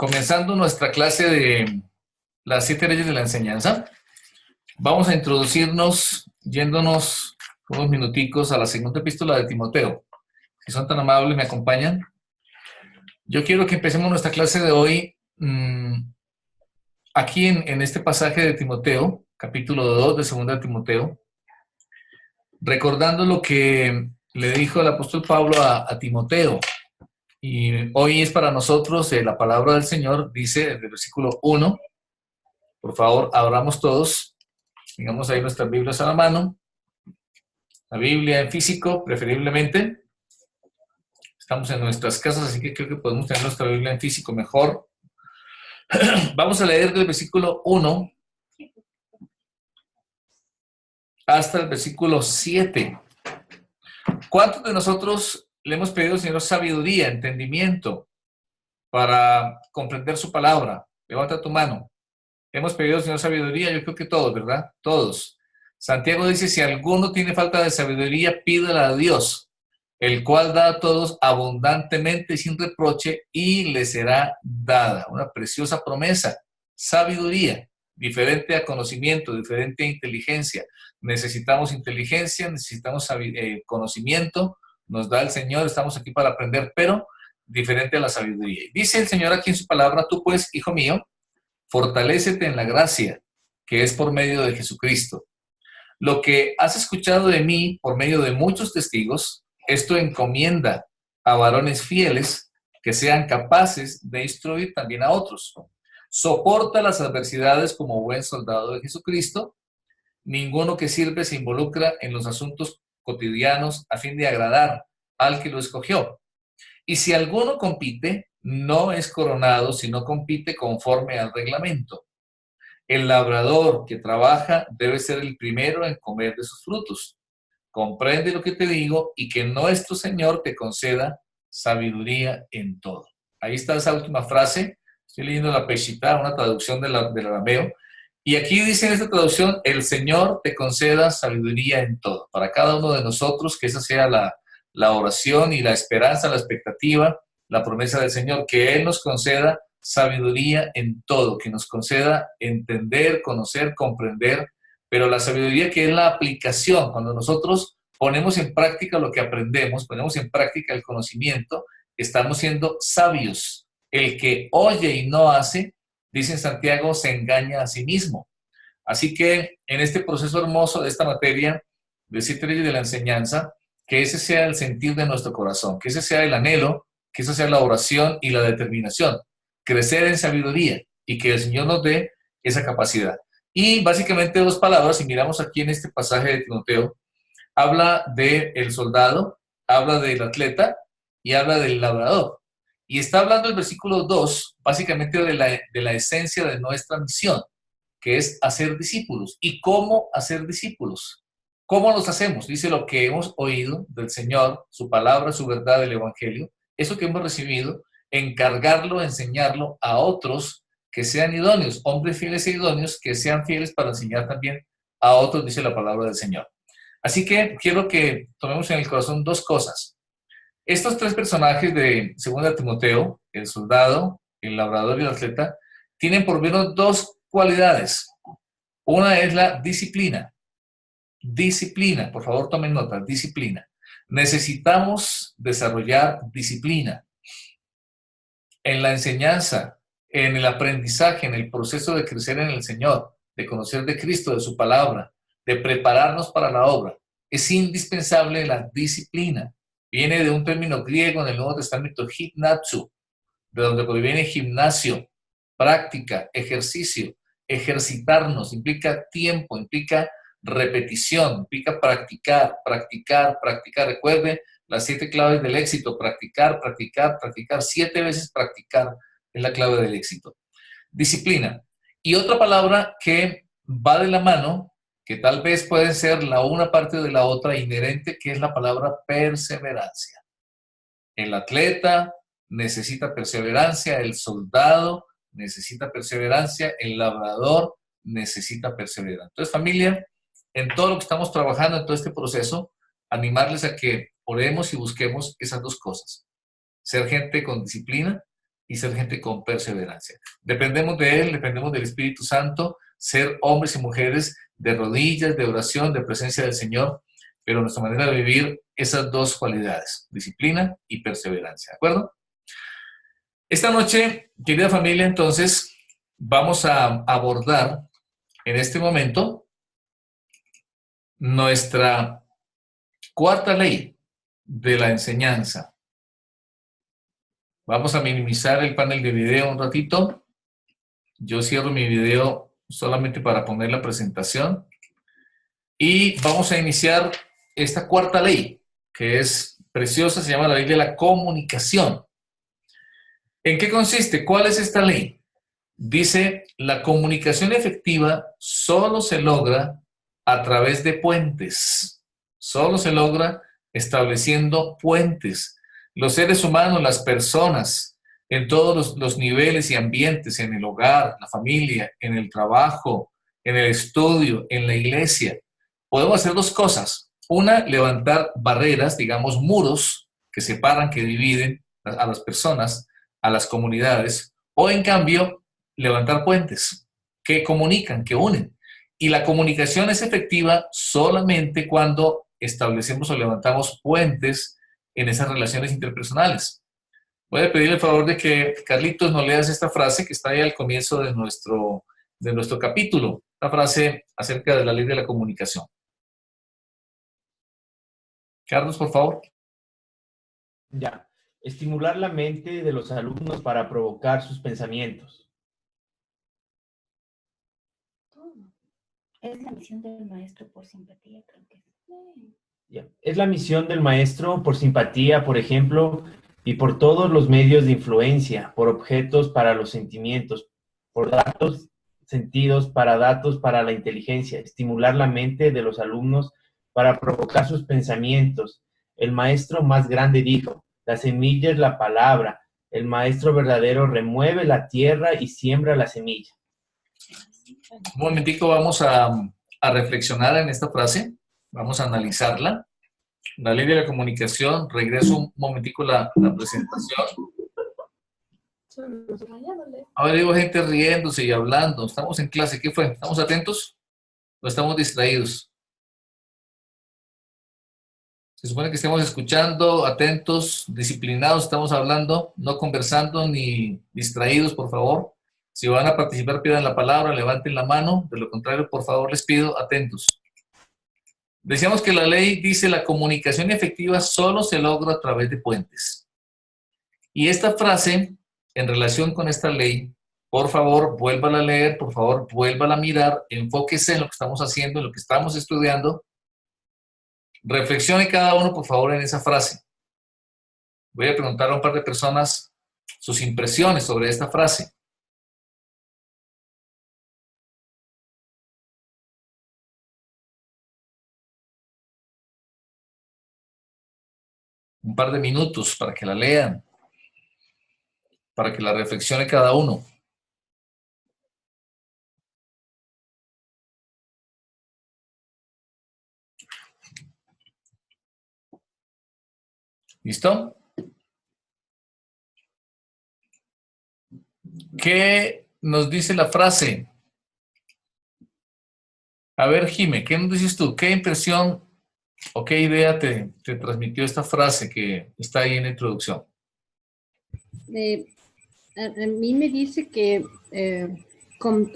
Comenzando nuestra clase de las 7 leyes de la enseñanza, vamos a introducirnos yéndonos unos minuticos a la segunda epístola de Timoteo. Si son tan amables, me acompañan. Yo quiero que empecemos nuestra clase de hoy aquí en este pasaje de Timoteo, capítulo 2 de segunda de Timoteo, recordando lo que le dijo el apóstol Pablo a Timoteo. Y hoy es para nosotros la palabra del Señor, dice en el versículo 1. Por favor, abramos todos, tengamos ahí nuestras Biblias a la mano, la Biblia en físico, preferiblemente. Estamos en nuestras casas, así que creo que podemos tener nuestra Biblia en físico mejor. Vamos a leer del versículo 1 hasta el versículo 7. ¿Cuántos de nosotros le hemos pedido al Señor sabiduría, entendimiento para comprender su palabra? Levanta tu mano. Hemos pedido al Señor sabiduría, yo creo que todos, ¿verdad? Todos. Santiago dice, si alguno tiene falta de sabiduría, pídela a Dios, el cual da a todos abundantemente y sin reproche, y le será dada. Una preciosa promesa. Sabiduría, diferente a conocimiento, diferente a inteligencia. Necesitamos inteligencia, necesitamos conocimiento, nos da el Señor, estamos aquí para aprender, pero diferente a la sabiduría. Dice el Señor aquí en su palabra, tú pues, hijo mío, fortalécete en la gracia que es por medio de Jesucristo. Lo que has escuchado de mí por medio de muchos testigos, esto encomienda a varones fieles que sean capaces de instruir también a otros. Soporta las adversidades como buen soldado de Jesucristo. Ninguno que sirve se involucra en los asuntos cotidianos a fin de agradar al que lo escogió. Y si alguno compite, no es coronado, sino compite conforme al reglamento. El labrador que trabaja debe ser el primero en comer de sus frutos. Comprende lo que te digo y que nuestro Señor te conceda sabiduría en todo. Ahí está esa última frase. Estoy leyendo la Peshitta, una traducción del arameo. Y aquí dice en esta traducción, el Señor te conceda sabiduría en todo. Para cada uno de nosotros, que esa sea la oración y la esperanza, la expectativa, la promesa del Señor, que Él nos conceda sabiduría en todo, que nos conceda entender, conocer, comprender, pero la sabiduría que es la aplicación, cuando nosotros ponemos en práctica lo que aprendemos, ponemos en práctica el conocimiento, estamos siendo sabios. El que oye y no hace, dice en Santiago, se engaña a sí mismo. Así que en este proceso hermoso de esta materia, de 7 leyes de la enseñanza, que ese sea el sentir de nuestro corazón, que ese sea el anhelo, que esa sea la oración y la determinación, crecer en sabiduría y que el Señor nos dé esa capacidad. Y básicamente dos palabras, si miramos aquí en este pasaje de Timoteo, habla del soldado, habla del atleta y habla del labrador. Y está hablando el versículo 2, básicamente de la esencia de nuestra misión, que es hacer discípulos. ¿Y cómo hacer discípulos? ¿Cómo los hacemos? Dice lo que hemos oído del Señor, su palabra, su verdad, el Evangelio, eso que hemos recibido, encargarlo, enseñarlo a otros que sean idóneos, hombres fieles e idóneos, que sean fieles para enseñar también a otros, dice la palabra del Señor. Así que quiero que tomemos en el corazón dos cosas. Estos tres personajes de 2 Timoteo, el soldado, el labrador y el atleta, tienen por menos dos cualidades. Una es la disciplina. Disciplina, por favor tomen nota, disciplina. Necesitamos desarrollar disciplina en la enseñanza, en el aprendizaje, en el proceso de crecer en el Señor, de conocer de Cristo, de su palabra, de prepararnos para la obra. Es indispensable la disciplina. Viene de un término griego en el Nuevo Testamento, gimnazio, de donde proviene gimnasio, práctica, ejercicio, ejercitarnos, implica tiempo, implica repetición, implica practicar, practicar, practicar. Recuerde las 7 claves del éxito: practicar, practicar, practicar. 7 veces practicar es la clave del éxito. Disciplina. Y otra palabra que va de la mano, que tal vez puede ser la una parte de la otra inherente, que es la palabra perseverancia. El atleta necesita perseverancia, el soldado necesita perseverancia, el labrador necesita perseverancia. Entonces, familia, en todo lo que estamos trabajando, en todo este proceso, animarles a que oremos y busquemos esas dos cosas. Ser gente con disciplina y ser gente con perseverancia. Dependemos de Él, dependemos del Espíritu Santo, ser hombres y mujeres de rodillas, de oración, de presencia del Señor, pero nuestra manera de vivir esas dos cualidades, disciplina y perseverancia, ¿de acuerdo? Esta noche, querida familia, entonces, vamos a abordar en este momento nuestra cuarta ley de la enseñanza. Vamos a minimizar el panel de video un ratito. Yo cierro mi video solamente para poner la presentación. Y vamos a iniciar esta cuarta ley, que es preciosa, se llama la ley de la comunicación. ¿En qué consiste? ¿Cuál es esta ley? Dice, la comunicación efectiva solo se logra a través de puentes. Solo se logra estableciendo puentes. Los seres humanos, las personas, en todos los niveles y ambientes, en el hogar, la familia, en el trabajo, en el estudio, en la iglesia, podemos hacer dos cosas. Una, levantar barreras, digamos, muros que separan, que dividen a las personas, a las comunidades, o en cambio, levantar puentes que comunican, que unen. Y la comunicación es efectiva solamente cuando establecemos o levantamos puentes en esas relaciones interpersonales. Voy a pedirle el favor de que Carlitos nos leas esta frase que está ahí al comienzo de nuestro capítulo, la frase acerca de la ley de la comunicación. Carlos, por favor. Ya. Estimular la mente de los alumnos para provocar sus pensamientos. Es la misión del maestro por simpatía, creo que es. Ya. Es la misión del maestro por simpatía, por ejemplo, y por todos los medios de influencia, por objetos para los sentimientos, por datos, sentidos para datos para la inteligencia. Estimular la mente de los alumnos para provocar sus pensamientos. El maestro más grande dijo, la semilla es la palabra. El maestro verdadero remueve la tierra y siembra la semilla. Un momentico, vamos a reflexionar en esta frase, vamos a analizarla. La ley de la comunicación, regreso un momentico la presentación. Ahora digo gente riéndose y hablando, estamos en clase, ¿qué fue? ¿Estamos atentos o estamos distraídos? Se supone que estemos escuchando, atentos, disciplinados, estamos hablando, no conversando ni distraídos, por favor. Si van a participar, pidan la palabra, levanten la mano. De lo contrario, por favor, les pido atentos. Decíamos que la ley dice la comunicación efectiva solo se logra a través de puentes. Y esta frase, en relación con esta ley, por favor, vuélvala a leer, por favor, vuélvala a mirar, enfóquese en lo que estamos haciendo, en lo que estamos estudiando. Reflexione cada uno, por favor, en esa frase. Voy a preguntar a un par de personas sus impresiones sobre esta frase. Un par de minutos para que la lean, para que la reflexione cada uno. ¿Listo? ¿Qué nos dice la frase? A ver, Jime, ¿qué nos dices tú? ¿Qué impresión o qué idea te transmitió esta frase que está ahí en la introducción? A mí me dice que,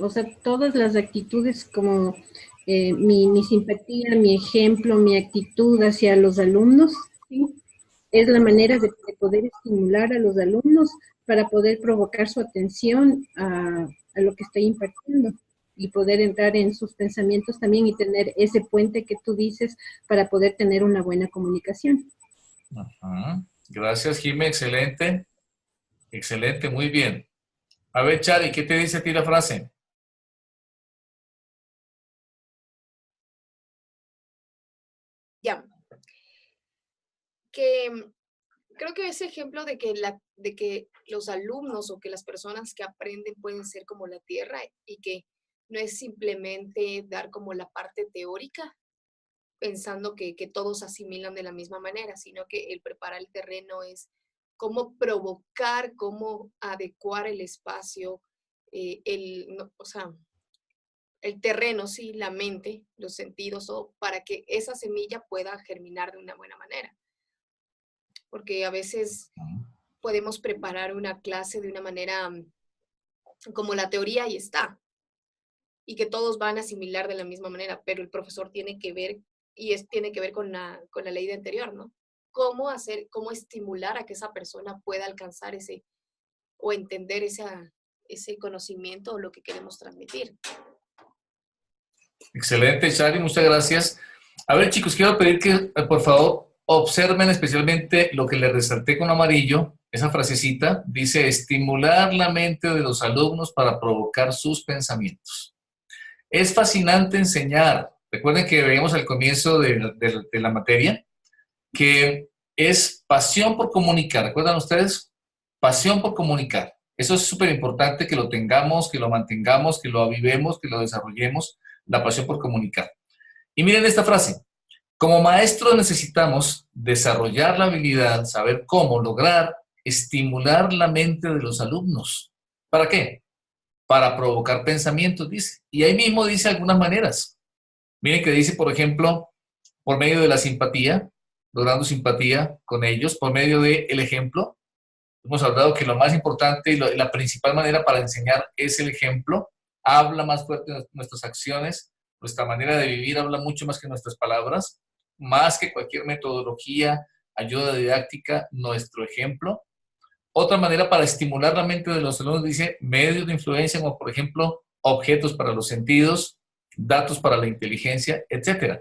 o sea, todas las actitudes como mi simpatía, mi ejemplo, mi actitud hacia los alumnos, ¿sí? Es la manera de poder estimular a los alumnos para poder provocar su atención a lo que estoy impartiendo y poder entrar en sus pensamientos también y tener ese puente que tú dices para poder tener una buena comunicación. Gracias, Jimé, excelente. Excelente, muy bien. A ver, Chari, ¿qué te dice a ti la frase? Ya. Que creo que ese ejemplo de que los alumnos o que las personas que aprenden pueden ser como la tierra y que no es simplemente dar como la parte teórica, pensando que todos asimilan de la misma manera, sino que el preparar el terreno es cómo provocar, cómo adecuar el espacio, o sea, el terreno, sí, la mente, los sentidos, para que esa semilla pueda germinar de una buena manera. Porque a veces podemos preparar una clase de una manera como la teoría y está, y que todos van a asimilar de la misma manera, pero el profesor tiene que ver, tiene que ver con la ley de anterior, ¿no? Cómo estimular a que esa persona pueda alcanzar o entender ese conocimiento o lo que queremos transmitir. Excelente, Shari, muchas gracias. A ver, chicos, quiero pedir que, por favor, observen especialmente lo que les resalté con amarillo, esa frasecita, dice, estimular la mente de los alumnos para provocar sus pensamientos. Es fascinante enseñar. Recuerden que veíamos al comienzo de la materia que es pasión por comunicar. ¿Recuerdan ustedes? Pasión por comunicar. Eso es súper importante que lo tengamos, que lo mantengamos, que lo avivemos, que lo desarrollemos, la pasión por comunicar. Y miren esta frase. Como maestros necesitamos desarrollar la habilidad, saber cómo lograr estimular la mente de los alumnos. ¿Para qué? Para provocar pensamientos, dice. Y ahí mismo dice algunas maneras. Miren que dice, por ejemplo, por medio de la simpatía, logrando simpatía con ellos, por medio del ejemplo. Hemos hablado que lo más importante y la principal manera para enseñar es el ejemplo. Habla más fuerte de nuestras acciones, nuestra manera de vivir habla mucho más que nuestras palabras, más que cualquier metodología, ayuda didáctica, nuestro ejemplo. Otra manera para estimular la mente de los alumnos dice medios de influencia, como por ejemplo objetos para los sentidos, datos para la inteligencia, etc.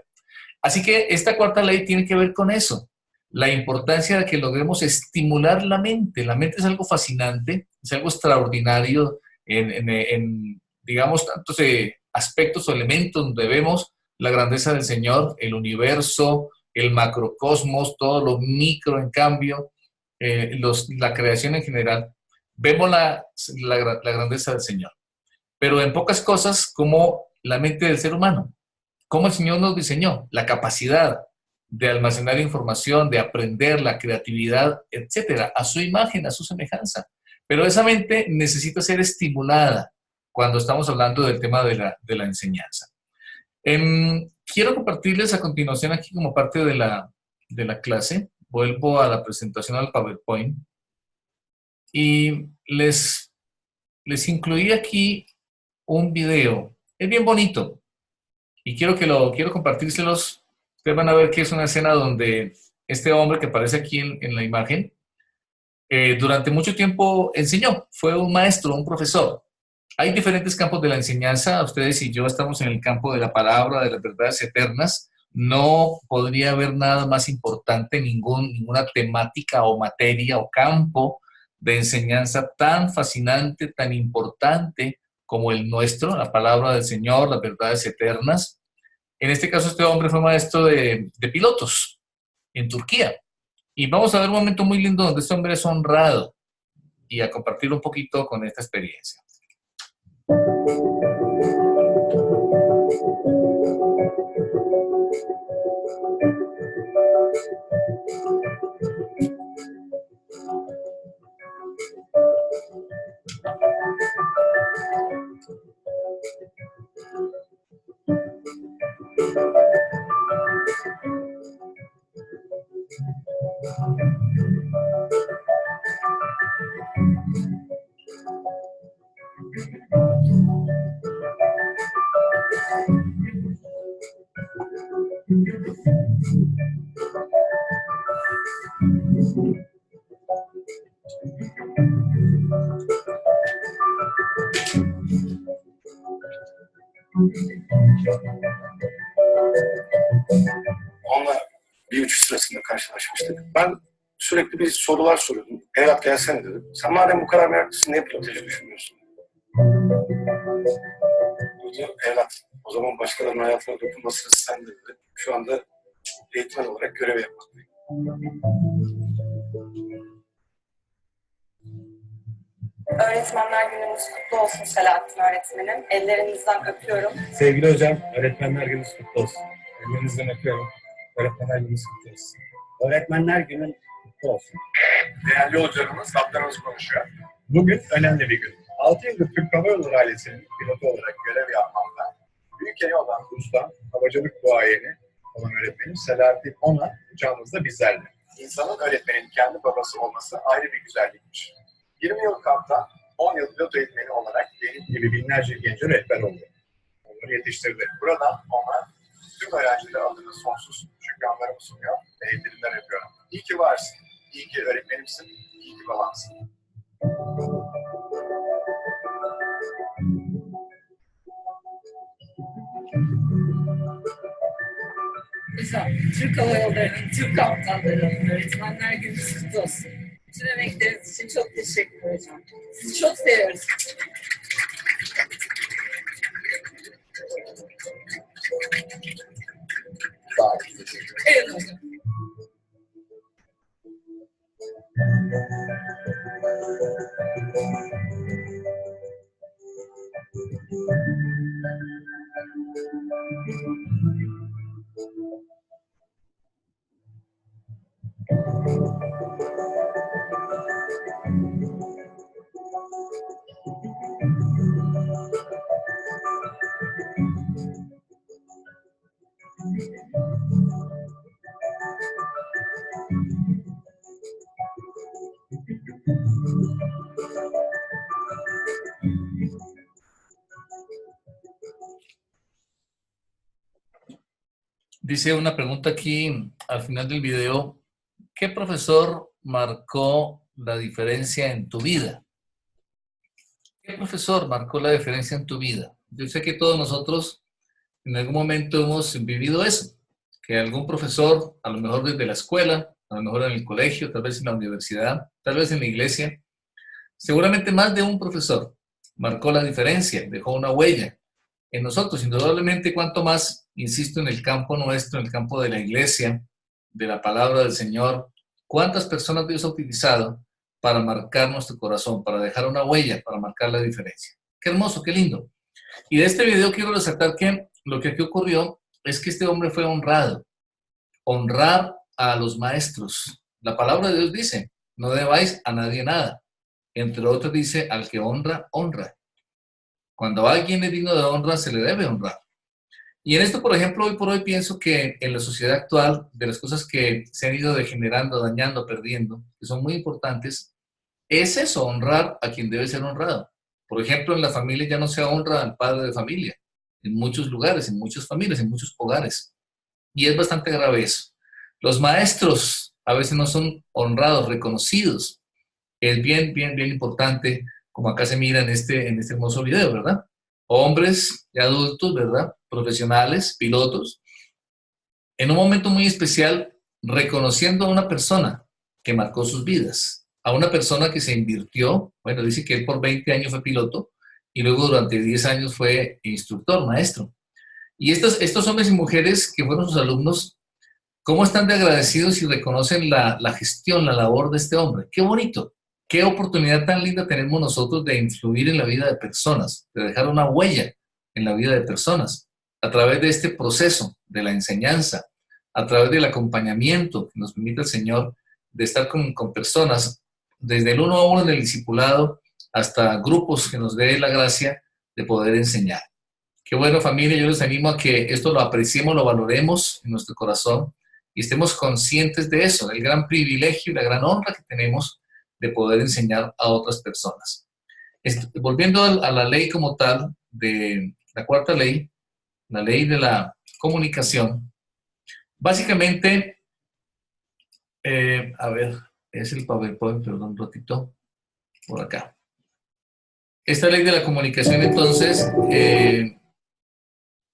Así que esta cuarta ley tiene que ver con eso, la importancia de que logremos estimular la mente. La mente es algo fascinante, es algo extraordinario en digamos, tantos aspectos o elementos donde vemos la grandeza del Señor, el universo, el macrocosmos, todo lo micro, en cambio, la creación en general, vemos la grandeza del Señor. Pero en pocas cosas, como la mente del ser humano, cómo el Señor nos diseñó, la capacidad de almacenar información, de aprender, la creatividad, etcétera, a su imagen, a su semejanza. Pero esa mente necesita ser estimulada cuando estamos hablando del tema de la enseñanza. Quiero compartirles a continuación aquí como parte de la clase. Vuelvo a la presentación al PowerPoint y les incluí aquí un video. Es bien bonito y quiero compartírselos. Ustedes van a ver que es una escena donde este hombre que aparece aquí en la imagen durante mucho tiempo enseñó, fue un maestro, un profesor. Hay diferentes campos de la enseñanza. Ustedes y yo estamos en el campo de la palabra, de las verdades eternas. No podría haber nada más importante, ninguna temática o materia o campo de enseñanza tan fascinante, tan importante como el nuestro, la palabra del Señor, las verdades eternas. En este caso, este hombre fue maestro de pilotos en Turquía. Y vamos a ver un momento muy lindo donde este hombre es honrado y a compartir un poquito con esta experiencia. Onunla bir uçuş sırasında karşılaşmıştık. Ben sürekli bir sorular soruyordum. Evlat gelsene dedim. Sen madem bu kadar meraklısın niye pilotaj düşünmüyorsun? Evlat, o zaman başkalarının hayatına dokunma sırası sende dedi. Şu anda eğitmen olarak görev yapmaktayım. Öğretmenler Gününüz kutlu olsun Selahattin öğretmenim. Ellerinizden öpüyorum. Sevgili hocam, Öğretmenler Gününüz kutlu olsun. Ellerinizden öpüyorum. Öğretmenler Gününüz kutlu olsun. Öğretmenler Günün kutlu olsun. Değerli hocalarımız, kaptanımız konuşuyor. Bugün önemli bir gün. 6 yıldır Türk Hava Yolları ailesinin pilotu olarak görev yapmakta büyük emeği olan ustam, havacılık duayeni olan öğretmenim Selahattin Ona uçağımızda bizlerle. İnsanın öğretmenin kendi babası olması ayrı bir güzellikmiş. 20 yıl kaptan, 10 yıl pilot eğitmeni olarak benim gibi binlerce gence rehber oldu. Onları yetiştirdi. Buradan ona tüm öğrenciler adına sonsuz şükranlarımı sunuyor ve ellerinden öpüyorum. İyi ki varsın, iyi ki öğretmenimsin, iyi ki babamsın. Hocam, Türk Hava Yolları'nın, Türk kaptanlarının, öğretmenler gününüz kutlu olsun. Bütün emekleriniz için çok teşekkür hocam. Sizi çok seviyoruz. Sağ olun. Evet hocam. Dice una pregunta aquí al final del video. ¿Qué profesor marcó la diferencia en tu vida? ¿Qué profesor marcó la diferencia en tu vida? Yo sé que todos nosotros en algún momento hemos vivido eso, que algún profesor, a lo mejor desde la escuela, a lo mejor en el colegio, tal vez en la universidad, tal vez en la iglesia, seguramente más de un profesor marcó la diferencia, dejó una huella en nosotros. Indudablemente, cuanto más, insisto, en el campo nuestro, en el campo de la iglesia, de la palabra del Señor, cuántas personas Dios ha utilizado para marcar nuestro corazón, para dejar una huella, para marcar la diferencia. Qué hermoso, qué lindo. Y de este video quiero resaltar que lo que aquí ocurrió es que este hombre fue honrado. Honrar a los maestros. La palabra de Dios dice, no debáis a nadie nada. Entre otros dice, al que honra, honra. Cuando alguien es digno de honra, se le debe honrar. Y en esto, por ejemplo, hoy por hoy pienso que en la sociedad actual, de las cosas que se han ido degenerando, dañando, perdiendo, que son muy importantes, es eso, honrar a quien debe ser honrado. Por ejemplo, en la familia ya no se honra al padre de familia, en muchos lugares, en muchas familias, en muchos hogares. Y es bastante grave eso. Los maestros a veces no son honrados, reconocidos. Es bien, bien, bien importante, como acá se mira en este hermoso video, ¿verdad? Hombres y adultos, ¿verdad? Profesionales, pilotos, en un momento muy especial, reconociendo a una persona que marcó sus vidas, a una persona que se invirtió, bueno, dice que él por 20 años fue piloto y luego durante 10 años fue instructor, maestro. Y estos hombres y mujeres que fueron sus alumnos, ¿cómo están de agradecidos y reconocen la gestión, la labor de este hombre? ¡Qué bonito! Qué oportunidad tan linda tenemos nosotros de influir en la vida de personas, de dejar una huella en la vida de personas, a través de este proceso de la enseñanza, a través del acompañamiento que nos permite el Señor de estar con personas, desde el uno a uno en el discipulado hasta grupos que nos dé la gracia de poder enseñar. Qué bueno, familia, yo les animo a que esto lo apreciemos, lo valoremos en nuestro corazón y estemos conscientes de eso, del gran privilegio y la gran honra que tenemos de poder enseñar a otras personas. Volviendo a la ley como tal, de la cuarta ley, la ley de la comunicación, básicamente, a ver, es el PowerPoint, perdón, un ratito, por acá. Esta ley de la comunicación, entonces,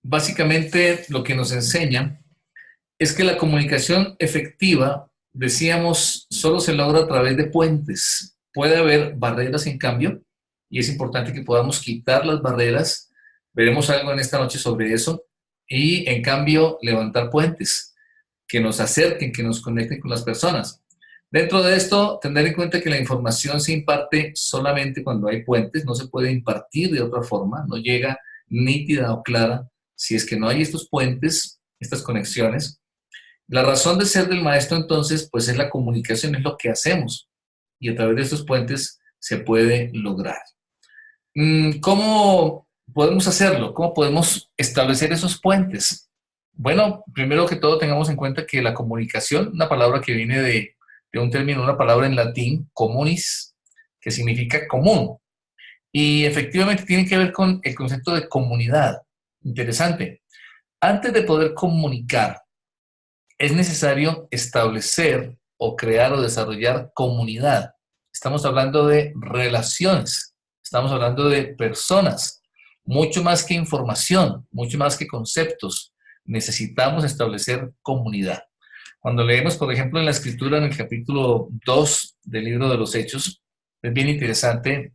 básicamente lo que nos enseña es que la comunicación efectiva, decíamos, solo se logra a través de puentes. Puede haber barreras, en cambio, y es importante que podamos quitar las barreras. Veremos algo en esta noche sobre eso. Y, en cambio, levantar puentes que nos acerquen, que nos conecten con las personas. Dentro de esto, tener en cuenta que la información se imparte solamente cuando hay puentes. No se puede impartir de otra forma. No llega nítida o clara si es que no hay estos puentes, estas conexiones. La razón de ser del maestro, entonces, pues es la comunicación, es lo que hacemos. Y a través de estos puentes se puede lograr. ¿Cómo podemos hacerlo? ¿Cómo podemos establecer esos puentes? Bueno, primero que todo tengamos en cuenta que la comunicación, una palabra que viene de un término, una palabra en latín, communis, que significa común. Y efectivamente tiene que ver con el concepto de comunidad. Interesante. Antes de poder comunicar, es necesario establecer o crear o desarrollar comunidad. Estamos hablando de relaciones, estamos hablando de personas, mucho más que información, mucho más que conceptos. Necesitamos establecer comunidad. Cuando leemos, por ejemplo, en la Escritura, en el capítulo 2 del libro de los Hechos, es bien interesante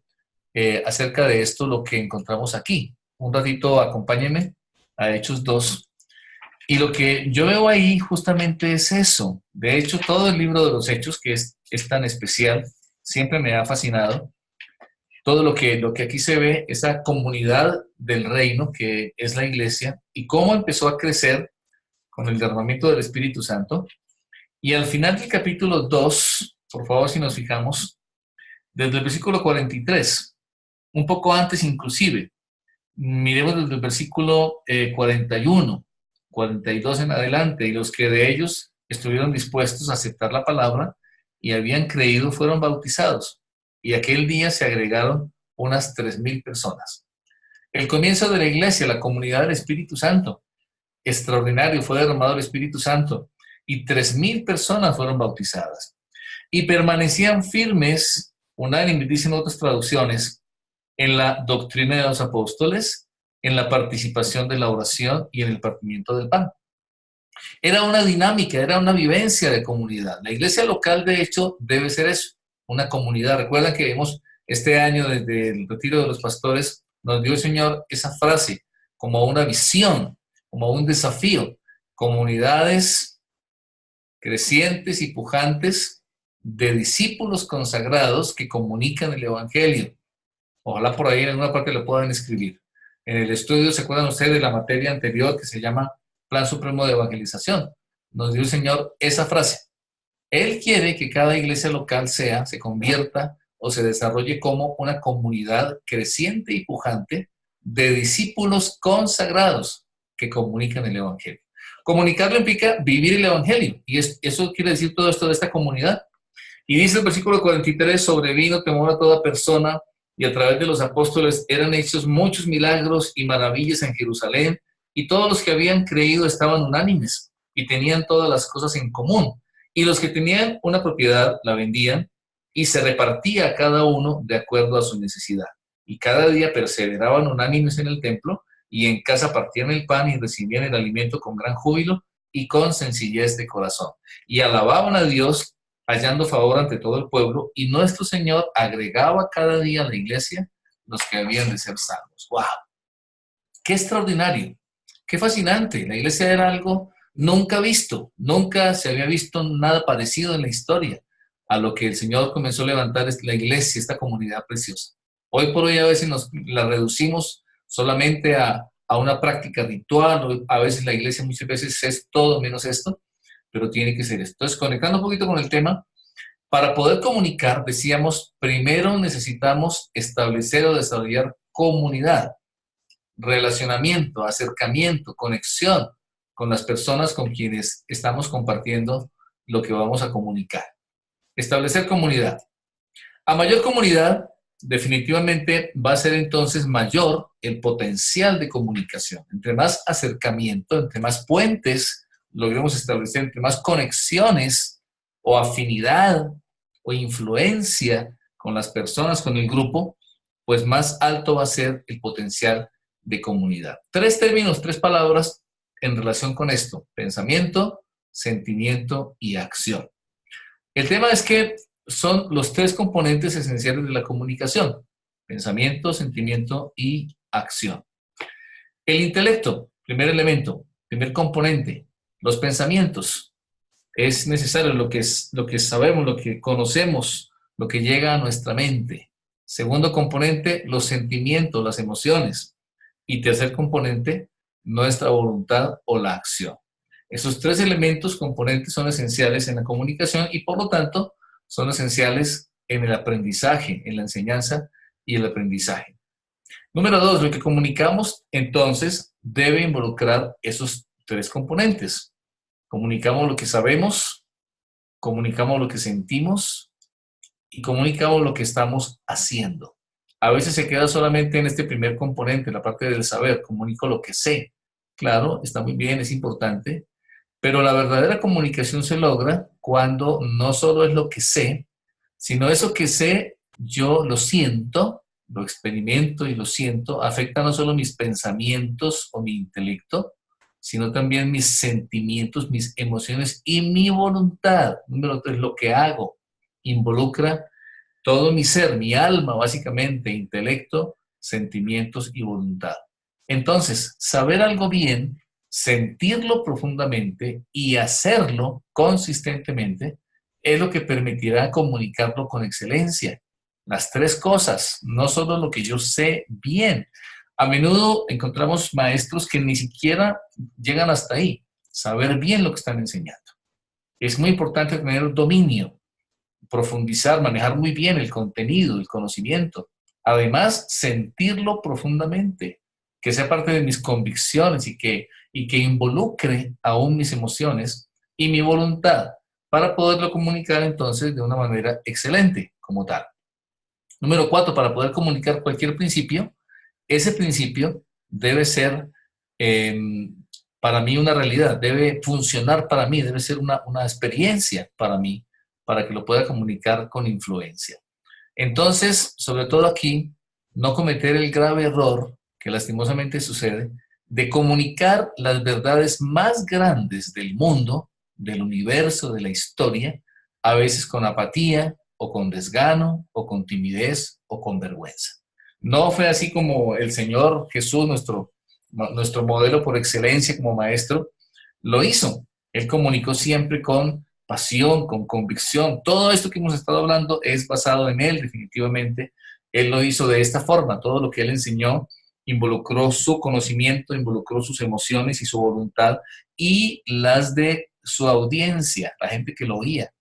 acerca de esto lo que encontramos aquí. Un ratito, acompáñenme a Hechos 2. Y lo que yo veo ahí justamente es eso. De hecho, todo el libro de los Hechos, que es tan especial, siempre me ha fascinado. Todo lo que aquí se ve, esa comunidad del reino que es la iglesia, y cómo empezó a crecer con el derramamiento del Espíritu Santo. Y al final del capítulo 2, por favor, si nos fijamos, desde el versículo 43, un poco antes inclusive, miremos desde el versículo 41, 42 en adelante, y los que de ellos estuvieron dispuestos a aceptar la palabra y habían creído fueron bautizados, y aquel día se agregaron unas 3,000 personas. El comienzo de la iglesia, la comunidad del Espíritu Santo, extraordinario, fue derramado el Espíritu Santo, y 3,000 personas fueron bautizadas, y permanecían firmes, unánimes, dicen otras traducciones, en la doctrina de los apóstoles, en la participación de la oración y en el partimiento del pan. Era una dinámica, era una vivencia de comunidad. La iglesia local, de hecho, debe ser eso, una comunidad. Recuerdan que vimos este año desde el retiro de los pastores, nos dio el Señor esa frase como una visión, como un desafío. Comunidades crecientes y pujantes de discípulos consagrados que comunican el Evangelio. Ojalá por ahí en alguna parte lo puedan escribir. En el estudio, ¿se acuerdan ustedes de la materia anterior que se llama Plan Supremo de Evangelización? Nos dio el Señor esa frase. Él quiere que cada iglesia local se convierta o se desarrolle como una comunidad creciente y pujante de discípulos consagrados que comunican el Evangelio. Comunicarlo implica vivir el Evangelio, y eso quiere decir todo esto de esta comunidad. Y dice el versículo 43, sobrevino temor a toda persona, y a través de los apóstoles eran hechos muchos milagros y maravillas en Jerusalén, y todos los que habían creído estaban unánimes y tenían todas las cosas en común. Y los que tenían una propiedad la vendían y se repartía a cada uno de acuerdo a su necesidad. Y cada día perseveraban unánimes en el templo y en casa partían el pan y recibían el alimento con gran júbilo y con sencillez de corazón. Y alababan a Dios hallando favor ante todo el pueblo, y nuestro Señor agregaba cada día a la iglesia los que habían de ser salvos. ¡Wow! ¡Qué extraordinario! ¡Qué fascinante! La iglesia era algo nunca visto, nunca se había visto nada parecido en la historia a lo que el Señor comenzó a levantar la iglesia, esta comunidad preciosa. Hoy por hoy a veces la reducimos solamente a una práctica ritual, a veces la iglesia muchas veces es todo menos esto, pero tiene que ser esto. Entonces, conectando un poquito con el tema, para poder comunicar, decíamos, primero necesitamos establecer o desarrollar comunidad, relacionamiento, acercamiento, conexión con las personas con quienes estamos compartiendo lo que vamos a comunicar. Establecer comunidad. A mayor comunidad, definitivamente va a ser entonces mayor el potencial de comunicación. Entre más acercamiento, entre más puentes logremos establecer, entre más conexiones o afinidad o influencia con las personas, con el grupo, pues más alto va a ser el potencial de comunidad. 3 términos, 3 palabras en relación con esto: pensamiento, sentimiento y acción. El tema es que son los 3 componentes esenciales de la comunicación: pensamiento, sentimiento y acción. El intelecto, primer elemento, primer componente. Los pensamientos, es necesario lo que sabemos, lo que conocemos, lo que llega a nuestra mente. Segundo componente, los sentimientos, las emociones. Y tercer componente, nuestra voluntad o la acción. Esos tres elementos componentes son esenciales en la comunicación y por lo tanto son esenciales en el aprendizaje, en la enseñanza y el aprendizaje. Número 2, lo que comunicamos entonces debe involucrar esos tres componentes. Comunicamos lo que sabemos, comunicamos lo que sentimos y comunicamos lo que estamos haciendo. A veces se queda solamente en este primer componente, la parte del saber, comunico lo que sé. Claro, está muy bien, es importante, pero la verdadera comunicación se logra cuando no solo es lo que sé, sino eso que sé, yo lo siento, lo experimento y lo siento, afecta no solo mis pensamientos o mi intelecto, sino también mis sentimientos, mis emociones y mi voluntad. Número 3, lo que hago involucra todo mi ser, mi alma, básicamente, intelecto, sentimientos y voluntad. Entonces, saber algo bien, sentirlo profundamente y hacerlo consistentemente es lo que permitirá comunicarlo con excelencia. Las tres cosas, no solo lo que yo sé bien. A menudo encontramos maestros que ni siquiera llegan hasta ahí, saber bien lo que están enseñando. Es muy importante tener dominio, profundizar, manejar muy bien el contenido, el conocimiento. Además, sentirlo profundamente, que sea parte de mis convicciones y que involucre aún mis emociones y mi voluntad para poderlo comunicar entonces de una manera excelente como tal. Número 4, para poder comunicar cualquier principio, ese principio debe ser para mí una realidad, debe funcionar para mí, debe ser una experiencia para mí, para que lo pueda comunicar con influencia. Entonces, sobre todo aquí, no cometer el grave error que lastimosamente sucede de comunicar las verdades más grandes del mundo, del universo, de la historia, a veces con apatía o con desgano o con timidez o con vergüenza. No fue así como el Señor Jesús, nuestro modelo por excelencia como maestro, lo hizo. Él comunicó siempre con pasión, con convicción. Todo esto que hemos estado hablando es basado en él, definitivamente. Él lo hizo de esta forma. Todo lo que él enseñó involucró su conocimiento, involucró sus emociones y su voluntad y las de su audiencia, la gente que lo oía.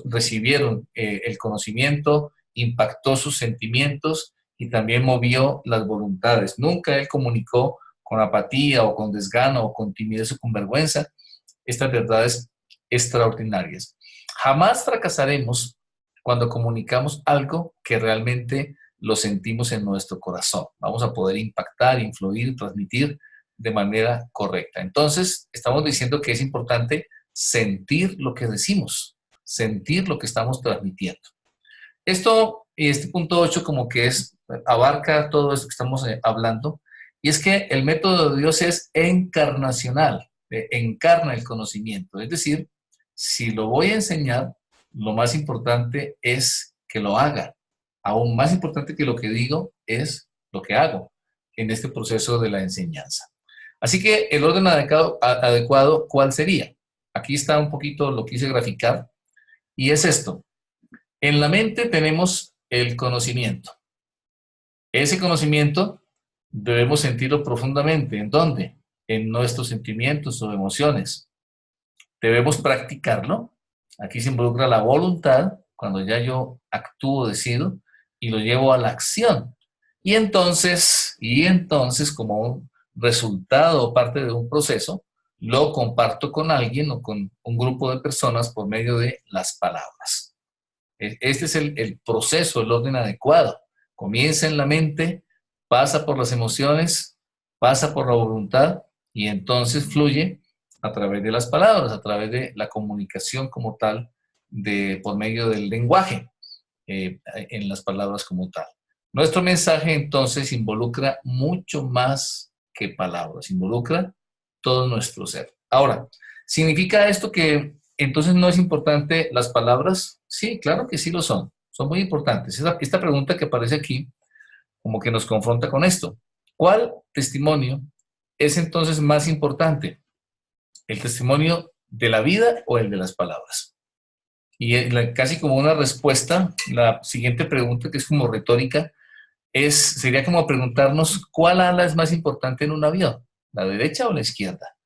Recibieron el conocimiento, impactó sus sentimientos y también movió las voluntades. Nunca él comunicó con apatía o con desgano o con timidez o con vergüenza estas verdades extraordinarias. Jamás fracasaremos cuando comunicamos algo que realmente lo sentimos en nuestro corazón. Vamos a poder impactar, influir, transmitir de manera correcta. Entonces, estamos diciendo que es importante sentir lo que decimos, sentir lo que estamos transmitiendo. Esto y este punto 8 como que abarca todo esto que estamos hablando, y es que el método de Dios es encarnacional, encarna el conocimiento. Es decir, si lo voy a enseñar, lo más importante es que lo haga. Aún más importante que lo que digo es lo que hago en este proceso de la enseñanza. Así que el orden adecuado, ¿cuál sería? Aquí está un poquito, lo quise graficar, y es esto. En la mente tenemos el conocimiento. Ese conocimiento debemos sentirlo profundamente. ¿En dónde? En nuestros sentimientos o emociones. Debemos practicarlo. Aquí se involucra la voluntad, cuando ya yo actúo, decido, y lo llevo a la acción. Y entonces, como un resultado o parte de un proceso, lo comparto con alguien o con un grupo de personas por medio de las palabras. Este es el proceso, el orden adecuado. Comienza en la mente, pasa por las emociones, pasa por la voluntad y entonces fluye a través de las palabras, a través de la comunicación como tal, por medio del lenguaje, en las palabras como tal. Nuestro mensaje entonces involucra mucho más que palabras, involucra todo nuestro ser. Ahora, ¿significa esto que entonces no es importante las palabras? Sí, claro que sí lo son muy importantes. Esta pregunta que aparece aquí como que nos confronta con esto. ¿Cuál testimonio es entonces más importante? ¿El testimonio de la vida o el de las palabras? Y casi como una respuesta, la siguiente pregunta, que es como retórica, sería como preguntarnos, ¿cuál ala es más importante en un avión? ¿La derecha o la izquierda?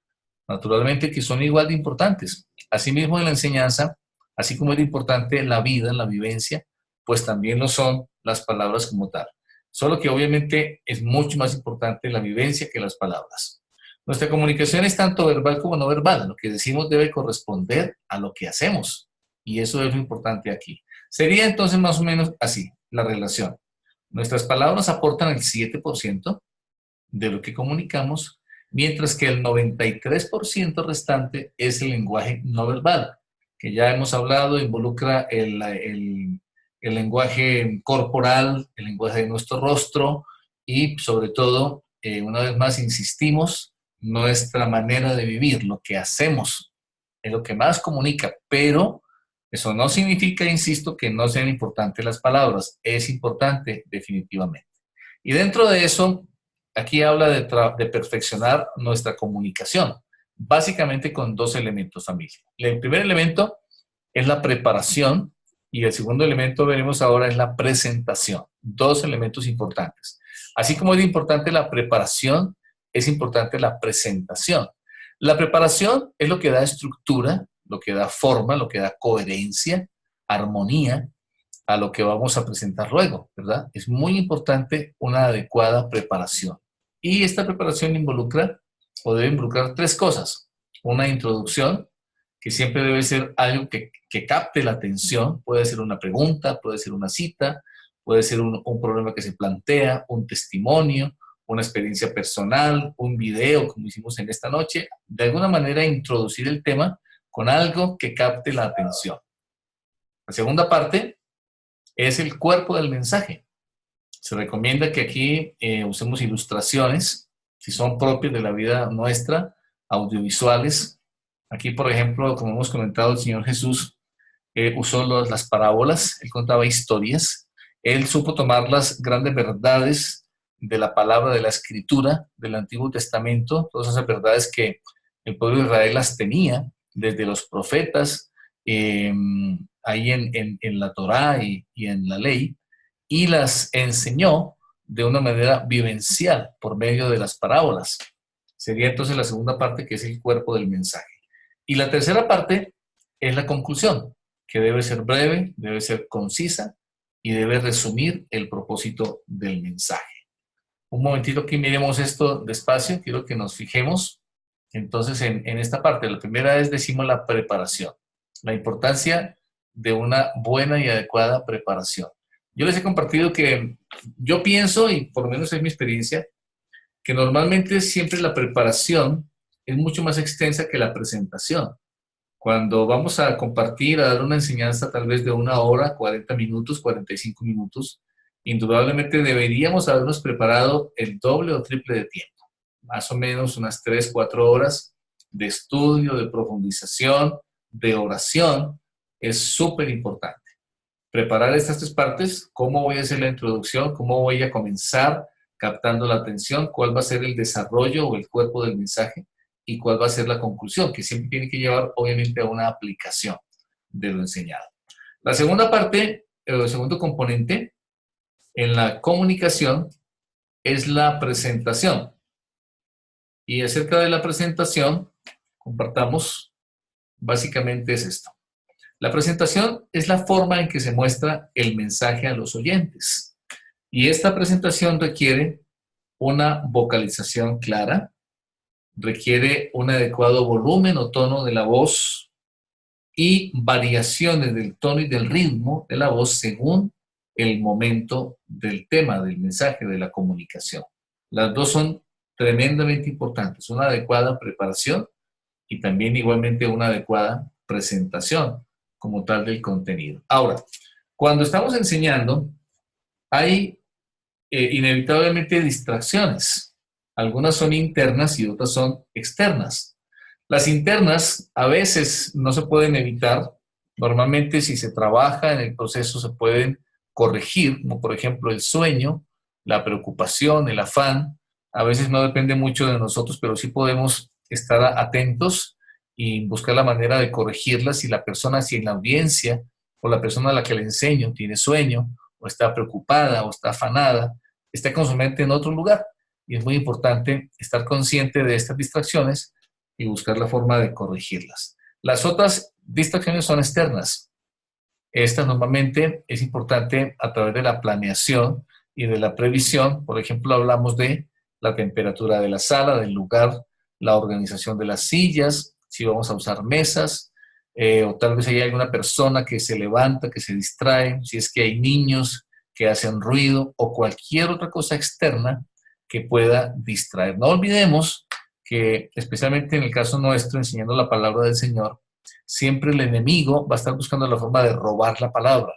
naturalmente que son igual de importantes. Asimismo, en la enseñanza, así como es importante la vida, la vivencia, pues también lo son las palabras como tal. Solo que obviamente es mucho más importante la vivencia que las palabras. Nuestra comunicación es tanto verbal como no verbal. Lo que decimos debe corresponder a lo que hacemos. Y eso es lo importante aquí. Sería entonces más o menos así, la relación. Nuestras palabras aportan el 7% de lo que comunicamos, mientras que el 93% restante es el lenguaje no verbal, que ya hemos hablado, involucra el lenguaje corporal, el lenguaje de nuestro rostro y sobre todo, una vez más insistimos, nuestra manera de vivir, lo que hacemos, es lo que más comunica, pero eso no significa, insisto, que no sean importantes las palabras, es importante definitivamente. Y dentro de eso, aquí habla de perfeccionar nuestra comunicación, básicamente con dos elementos, familia. El primer elemento es la preparación y el segundo elemento, veremos ahora, es la presentación. Dos elementos importantes. Así como es importante la preparación, es importante la presentación. La preparación es lo que da estructura, lo que da forma, lo que da coherencia, armonía a lo que vamos a presentar luego, ¿verdad? Es muy importante una adecuada preparación. Y esta preparación involucra o debe involucrar tres cosas. Una introducción, que siempre debe ser algo que capte la atención. Puede ser una pregunta, puede ser una cita, puede ser un problema que se plantea, un testimonio, una experiencia personal, un video, como hicimos en esta noche. De alguna manera introducir el tema con algo que capte la atención. La segunda parte es el cuerpo del mensaje. Se recomienda que aquí usemos ilustraciones, si son propias de la vida nuestra, audiovisuales. Aquí, por ejemplo, como hemos comentado, el Señor Jesús usó las parábolas, Él contaba historias, Él supo tomar las grandes verdades de la palabra de la Escritura, del Antiguo Testamento, todas esas verdades que el pueblo de Israel las tenía, desde los profetas, ahí en la Torá y en la ley, y las enseñó de una manera vivencial por medio de las parábolas. Sería entonces la segunda parte, que es el cuerpo del mensaje. Y la tercera parte es la conclusión, que debe ser breve, debe ser concisa y debe resumir el propósito del mensaje. Un momentito que miremos esto despacio, quiero que nos fijemos entonces en esta parte. La primera es, decimos, la preparación, la importancia de una buena y adecuada preparación. Yo les he compartido que yo pienso, y por lo menos es mi experiencia, que normalmente siempre la preparación es mucho más extensa que la presentación. Cuando vamos a compartir, a dar una enseñanza tal vez de 1 hora, 40 minutos, 45 minutos, indudablemente deberíamos habernos preparado el doble o triple de tiempo. Más o menos unas 3, 4 horas de estudio, de profundización, de oración, es súper importante. Preparar estas tres partes, cómo voy a hacer la introducción, cómo voy a comenzar captando la atención, cuál va a ser el desarrollo o el cuerpo del mensaje y cuál va a ser la conclusión, que siempre tiene que llevar obviamente a una aplicación de lo enseñado. La segunda parte, el segundo componente en la comunicación es la presentación. Y acerca de la presentación, compartamos, básicamente es esto. La presentación es la forma en que se muestra el mensaje a los oyentes. Y esta presentación requiere una vocalización clara, requiere un adecuado volumen o tono de la voz y variaciones del tono y del ritmo de la voz según el momento del tema, del mensaje, de la comunicación. Las dos son tremendamente importantes, una adecuada preparación y también igualmente una adecuada presentación como tal del contenido. Ahora, cuando estamos enseñando, hay inevitablemente distracciones. Algunas son internas y otras son externas. Las internas a veces no se pueden evitar. Normalmente, si se trabaja en el proceso, se pueden corregir, como por ejemplo el sueño, la preocupación, el afán. A veces no depende mucho de nosotros, pero sí podemos estar atentos y buscar la manera de corregirlas si la persona, si en la audiencia o la persona a la que le enseño tiene sueño o está preocupada o está afanada, está con su mente en otro lugar. Y es muy importante estar consciente de estas distracciones y buscar la forma de corregirlas. Las otras distracciones son externas. Estas normalmente es importante a través de la planeación y de la previsión. Por ejemplo, hablamos de la temperatura de la sala, del lugar, la organización de las sillas, si vamos a usar mesas, o tal vez hay alguna persona que se levanta, que se distrae, si es que hay niños que hacen ruido o cualquier otra cosa externa que pueda distraer. No olvidemos que, especialmente en el caso nuestro, enseñando la palabra del Señor, siempre el enemigo va a estar buscando la forma de robar la palabra,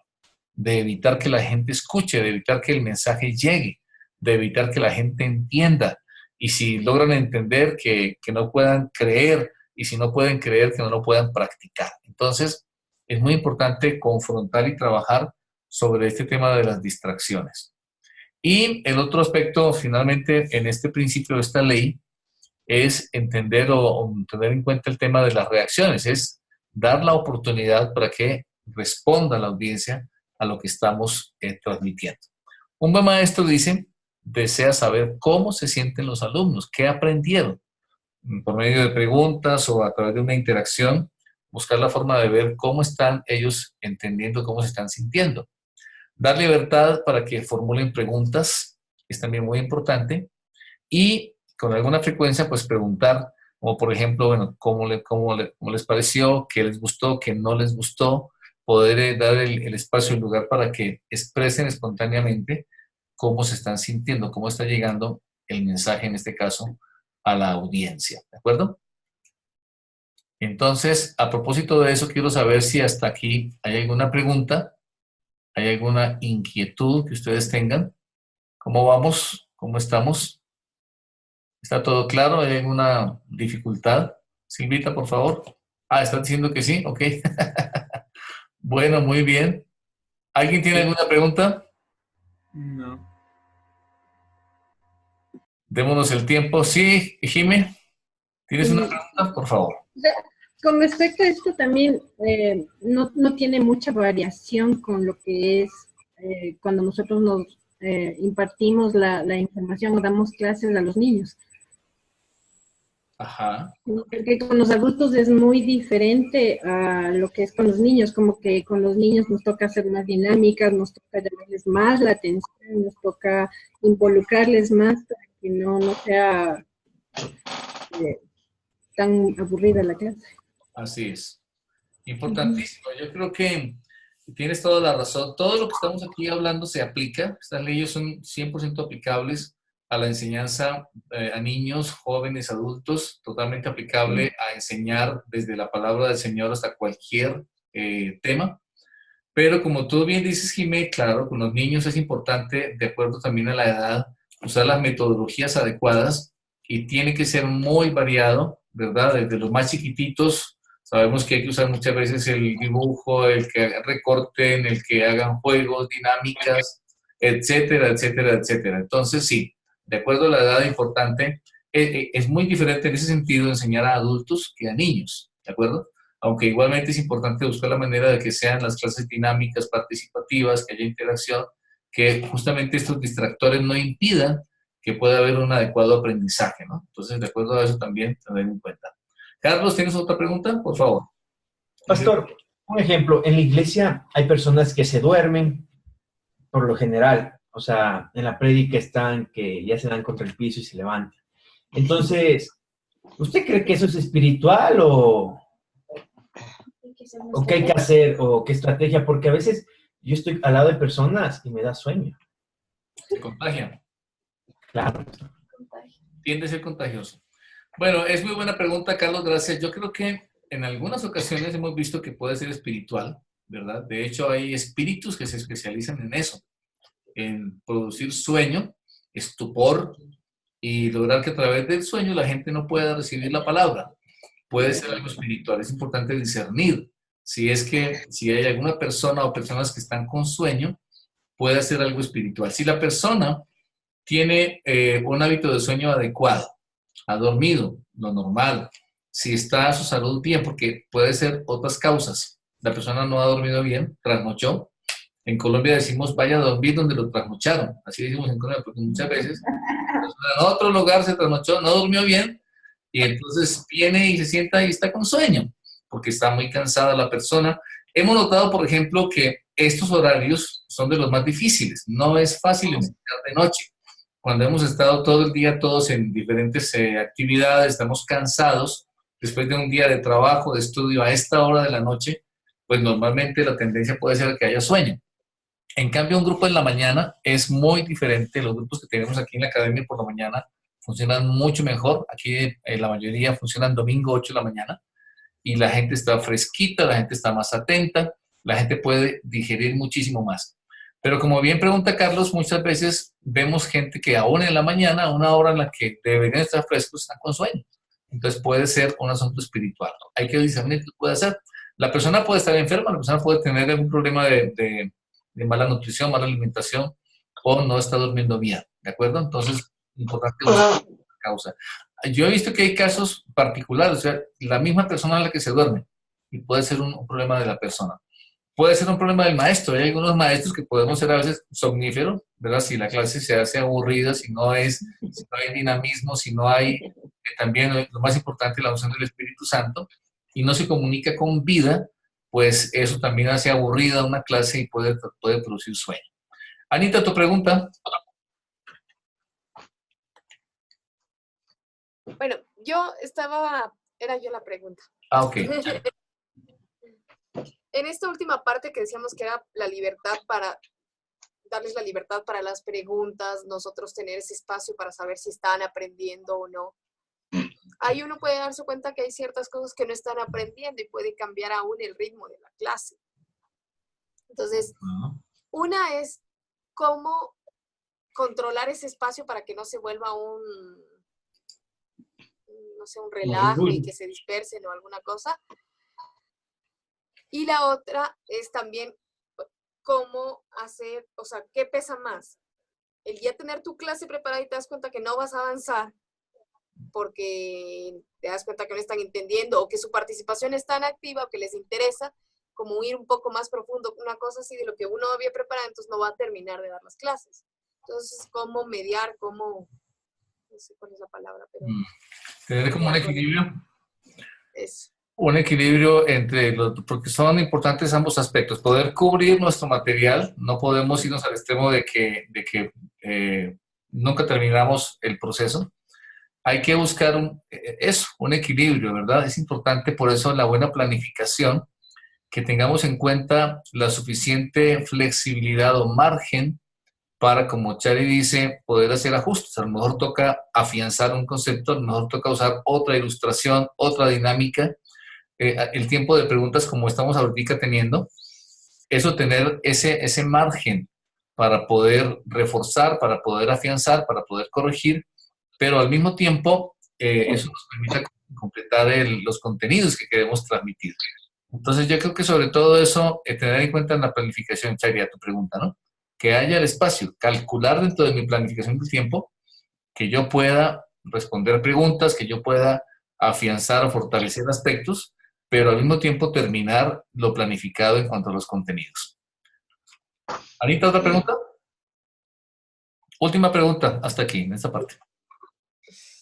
de evitar que la gente escuche, de evitar que el mensaje llegue, de evitar que la gente entienda. Y si logran entender, que no puedan creer, y si no pueden creer, que no lo puedan practicar. Entonces, es muy importante confrontar y trabajar sobre este tema de las distracciones. Y el otro aspecto, finalmente, en este principio de esta ley, es entender o tener en cuenta el tema de las reacciones, es dar la oportunidad para que responda la audiencia a lo que estamos transmitiendo. Un buen maestro dice, desea saber cómo se sienten los alumnos, qué aprendieron, por medio de preguntas o a través de una interacción, buscar la forma de ver cómo están ellos entendiendo, cómo se están sintiendo. Dar libertad para que formulen preguntas es también muy importante, y con alguna frecuencia, pues preguntar, como por ejemplo, bueno, ¿cómo les pareció? ¿Qué les gustó? ¿Qué no les gustó? Poder dar el espacio y el lugar para que expresen espontáneamente cómo se están sintiendo, cómo está llegando el mensaje, en este caso, a la audiencia. ¿De acuerdo? Entonces, a propósito de eso, quiero saber si hasta aquí hay alguna pregunta, hay alguna inquietud que ustedes tengan. ¿Cómo vamos? ¿Cómo estamos? ¿Está todo claro? ¿Hay alguna dificultad? Silvita, por favor. Ah, ¿están diciendo que sí? Ok. Bueno, muy bien. ¿Alguien tiene alguna pregunta? No. Démonos el tiempo. Sí, Jimé, ¿tienes una pregunta? Por favor. Con respecto a esto también, no tiene mucha variación con lo que es cuando nosotros nos impartimos la información o damos clases a los niños. Ajá. Porque con los adultos es muy diferente a lo que es con los niños, como que con los niños nos toca hacer más dinámicas, nos toca llamarles más la atención, nos toca involucrarles más para que no sea tan aburrida la clase. Así es. Importantísimo. Yo creo que tienes toda la razón. Todo lo que estamos aquí hablando se aplica. Estas leyes son 100% aplicables a la enseñanza a niños, jóvenes, adultos, totalmente aplicable a enseñar desde la palabra del Señor hasta cualquier tema. Pero como tú bien dices, Jimé, claro, con los niños es importante, de acuerdo también a la edad, usar las metodologías adecuadas, y tiene que ser muy variado, ¿verdad? Desde los más chiquititos, sabemos que hay que usar muchas veces el dibujo, el que recorten, el que hagan juegos, dinámicas, etcétera, etcétera, etcétera. Entonces, sí, de acuerdo a la edad importante, es muy diferente en ese sentido enseñar a adultos que a niños, ¿de acuerdo? Aunque igualmente es importante buscar la manera de que sean las clases dinámicas, participativas, que haya interacción, que justamente estos distractores no impidan que pueda haber un adecuado aprendizaje, ¿no? Entonces, de acuerdo a eso también tener en cuenta. Carlos, ¿tienes otra pregunta? Por favor. Pastor, un ejemplo, en la iglesia hay personas que se duermen por lo general, o sea, en la prédica están que ya se dan contra el piso y se levantan. Entonces, ¿usted cree que eso es espiritual o qué hay que hacer o qué estrategia? Porque a veces yo estoy al lado de personas y me da sueño. Se contagian. Claro. Tiende a ser contagioso. Bueno, es muy buena pregunta, Carlos, gracias. Yo creo que en algunas ocasiones hemos visto que puede ser espiritual, ¿verdad? De hecho, hay espíritus que se especializan en eso, en producir sueño, estupor, y lograr que a través del sueño la gente no pueda recibir la palabra. Puede ser algo espiritual. Es importante discernir si hay alguna persona o personas que están con sueño, puede ser algo espiritual. Si la persona tiene un hábito de sueño adecuado, ha dormido lo normal, si está a su salud bien, porque puede ser otras causas. La persona no ha dormido bien, trasnochó. En Colombia decimos vaya a dormir donde lo trasnocharon. Así decimos en Colombia, porque muchas veces en otro lugar se trasnochó, no durmió bien, Y entonces viene y se sienta y está con sueño, porque está muy cansada la persona. Hemos notado, por ejemplo, que estos horarios son de los más difíciles. No es fácil enseñar de noche. Cuando hemos estado todo el día todos en diferentes actividades, estamos cansados, después de un día de trabajo, de estudio a esta hora de la noche, pues normalmente la tendencia puede ser que haya sueño. En cambio, un grupo en la mañana es muy diferente. Los grupos que tenemos aquí en la academia por la mañana funcionan mucho mejor. Aquí la mayoría funcionan domingo 8 de la mañana y la gente está fresquita, la gente está más atenta, la gente puede digerir muchísimo más. Pero como bien pregunta Carlos, muchas veces vemos gente que aún en la mañana, a una hora en la que deberían estar frescos, están con sueño. Entonces puede ser un asunto espiritual. Hay que discernir qué puede hacer. La persona puede estar enferma, la persona puede tener algún problema de mala nutrición, mala alimentación, o no está durmiendo bien, ¿de acuerdo? Entonces, importante buscar la causa. Yo he visto que hay casos particulares, o sea, la misma persona a la que se duerme, y puede ser un problema de la persona. Puede ser un problema del maestro. Hay algunos maestros que podemos ser a veces somníferos, ¿verdad? Si la clase se hace aburrida, si no hay dinamismo, si no hay, también lo más importante, la unción del Espíritu Santo, y no se comunica con vida, pues eso también hace aburrida una clase y puede producir sueño. Anita, tu pregunta. Bueno, era yo la pregunta. Ah, ok. En esta última parte que decíamos que era la libertad darles la libertad para las preguntas, nosotros tener ese espacio para saber si están aprendiendo o no. Ahí uno puede darse cuenta que hay ciertas cosas que no están aprendiendo y puede cambiar aún el ritmo de la clase. Entonces, una es cómo controlar ese espacio para que no se vuelva un relajo y que se dispersen o alguna cosa. Y la otra es también cómo hacer, o sea, ¿qué pesa más? El ya tener tu clase preparada y te das cuenta que no vas a avanzar porque te das cuenta que no están entendiendo o que su participación es tan activa o que les interesa como ir un poco más profundo, una cosa así de lo que uno había preparado, entonces no va a terminar de dar las clases. Entonces, ¿cómo mediar? ¿Cómo? No sé cuál es la palabra, pero... Tener como un equilibrio. Eso. Un equilibrio porque son importantes ambos aspectos. Poder cubrir nuestro material, no podemos irnos al extremo de que nunca terminamos el proceso. Hay que buscar un equilibrio, ¿verdad? Es importante, por eso la buena planificación, que tengamos en cuenta la suficiente flexibilidad o margen para, como Chari dice, poder hacer ajustes. A lo mejor toca afianzar un concepto, a lo mejor toca usar otra ilustración, otra dinámica. El tiempo de preguntas como estamos ahorita teniendo, eso tener ese margen para poder reforzar, para poder afianzar, para poder corregir, pero al mismo tiempo eso nos permite completar los contenidos que queremos transmitir. Entonces yo creo que sobre todo eso, tener en cuenta en la planificación, Chari, a tu pregunta, ¿no? Que haya el espacio, calcular dentro de mi planificación del tiempo, que yo pueda responder preguntas, que yo pueda afianzar o fortalecer aspectos, pero al mismo tiempo terminar lo planificado en cuanto a los contenidos. Anita, ¿otra pregunta? Última pregunta, hasta aquí, en esta parte.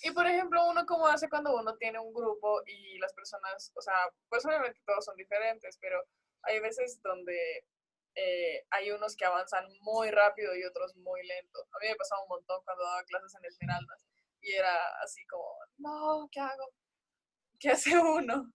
Y por ejemplo, ¿uno cómo hace cuando uno tiene un grupo y las personas, o sea, pues obviamente todos son diferentes, pero hay veces donde hay unos que avanzan muy rápido y otros muy lento? A mí me pasaba un montón cuando daba clases en Esmeraldas y era así como, no, ¿qué hago? ¿Qué hace uno?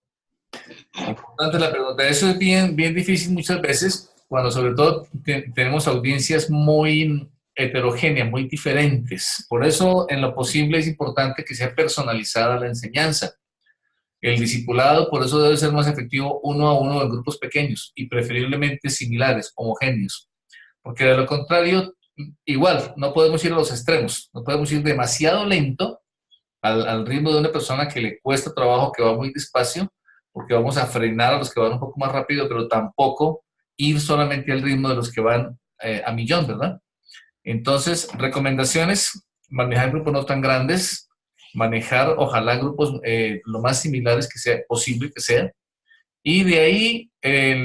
Importante la pregunta. Eso es bien difícil muchas veces, cuando sobre todo tenemos audiencias muy heterogéneas, muy diferentes. Por eso, en lo posible, es importante que sea personalizada la enseñanza. El discipulado, por eso, debe ser más efectivo uno a uno en grupos pequeños y preferiblemente similares, homogéneos. Porque de lo contrario, igual, no podemos ir a los extremos. No podemos ir demasiado lento al ritmo de una persona que le cuesta trabajo, que va muy despacio, porque vamos a frenar a los que van un poco más rápido, pero tampoco ir solamente al ritmo de los que van a millón, ¿verdad? Entonces, recomendaciones: manejar grupos no tan grandes, manejar, ojalá, grupos lo más similares que sea posible que sea. Y de ahí,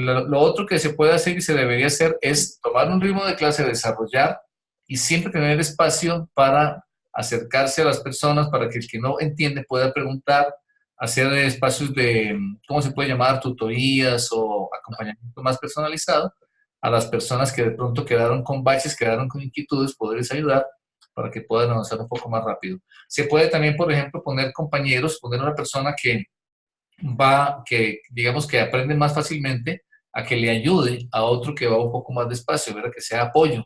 lo otro que se puede hacer y se debería hacer es tomar un ritmo de clase, desarrollar y siempre tener espacio para acercarse a las personas para que el que no entiende pueda preguntar, hacer espacios de, ¿cómo se puede llamar? Tutorías o acompañamiento más personalizado a las personas que de pronto quedaron con baches, quedaron con inquietudes, poderles ayudar para que puedan avanzar un poco más rápido. Se puede también, por ejemplo, poner compañeros, poner una persona que digamos que aprende más fácilmente a que le ayude a otro que va un poco más despacio, ¿verdad? Que sea apoyo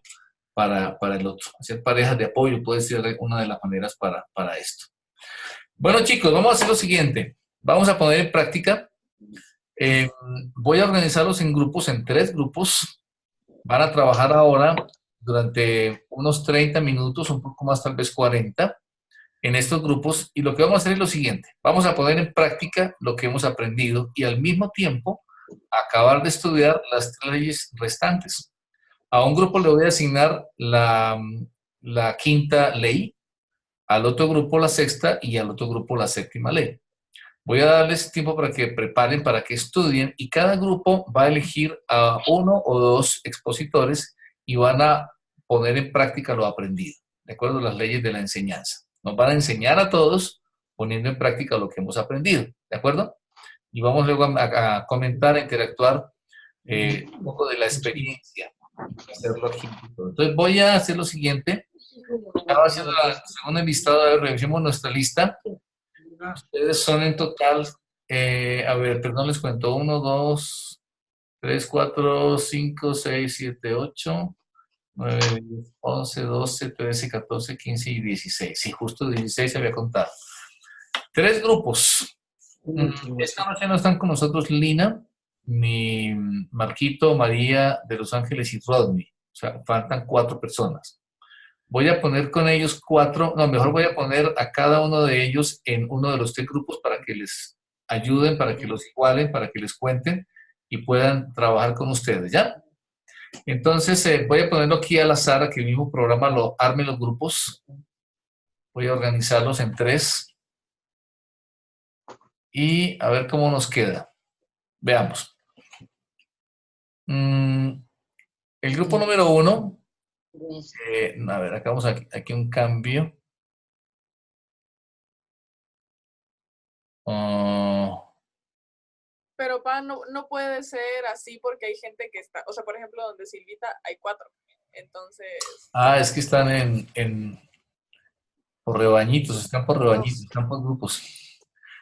para el otro. Hacer parejas de apoyo puede ser una de las maneras para esto. Bueno, chicos, vamos a hacer lo siguiente. Vamos a poner en práctica. Voy a organizarlos en grupos, en 3 grupos. Van a trabajar ahora durante unos 30 minutos, un poco más, tal vez 40, en estos grupos. Y lo que vamos a hacer es lo siguiente. Vamos a poner en práctica lo que hemos aprendido y al mismo tiempo acabar de estudiar las 3 leyes restantes. A un grupo le voy a asignar la 5ª ley, al otro grupo la 6ª y al otro grupo la 7ª ley. Voy a darles tiempo para que preparen, para que estudien, y cada grupo va a elegir a 1 o 2 expositores y van a poner en práctica lo aprendido, de acuerdo a las leyes de la enseñanza. Nos van a enseñar a todos poniendo en práctica lo que hemos aprendido, ¿de acuerdo? Y vamos luego a comentar, a interactuar un poco de la experiencia. Hacerlo aquí. Entonces voy a hacer lo siguiente. Estaba haciendo la segunda listado, a ver, revisemos nuestra lista. Ustedes son en total, a ver, perdón, les cuento, 1, 2, 3, 4, 5, 6, 7, 8, 9, 10, 11, 12, 13, 14, 15 y 16. Sí, justo 16 se había contado. 3 grupos. Esta noche no están con nosotros Lina, ni Marquito, María de Los Ángeles y Rodney. O sea, faltan 4 personas. Voy a poner con ellos 4, no, mejor voy a poner a cada uno de ellos en uno de los 3 grupos para que les ayuden, para que los igualen, para que les cuenten y puedan trabajar con ustedes, ¿ya? Entonces, voy a ponerlo aquí al azar, a que el mismo programa lo arme los grupos. Voy a organizarlos en 3 y a ver cómo nos queda. Veamos. El grupo número 1, a ver, hagamos aquí un cambio. Pero no puede ser así porque hay gente que está, o sea, por ejemplo, donde Silvita hay 4. Entonces. Es que están por rebañitos, están por rebañitos, están por grupos.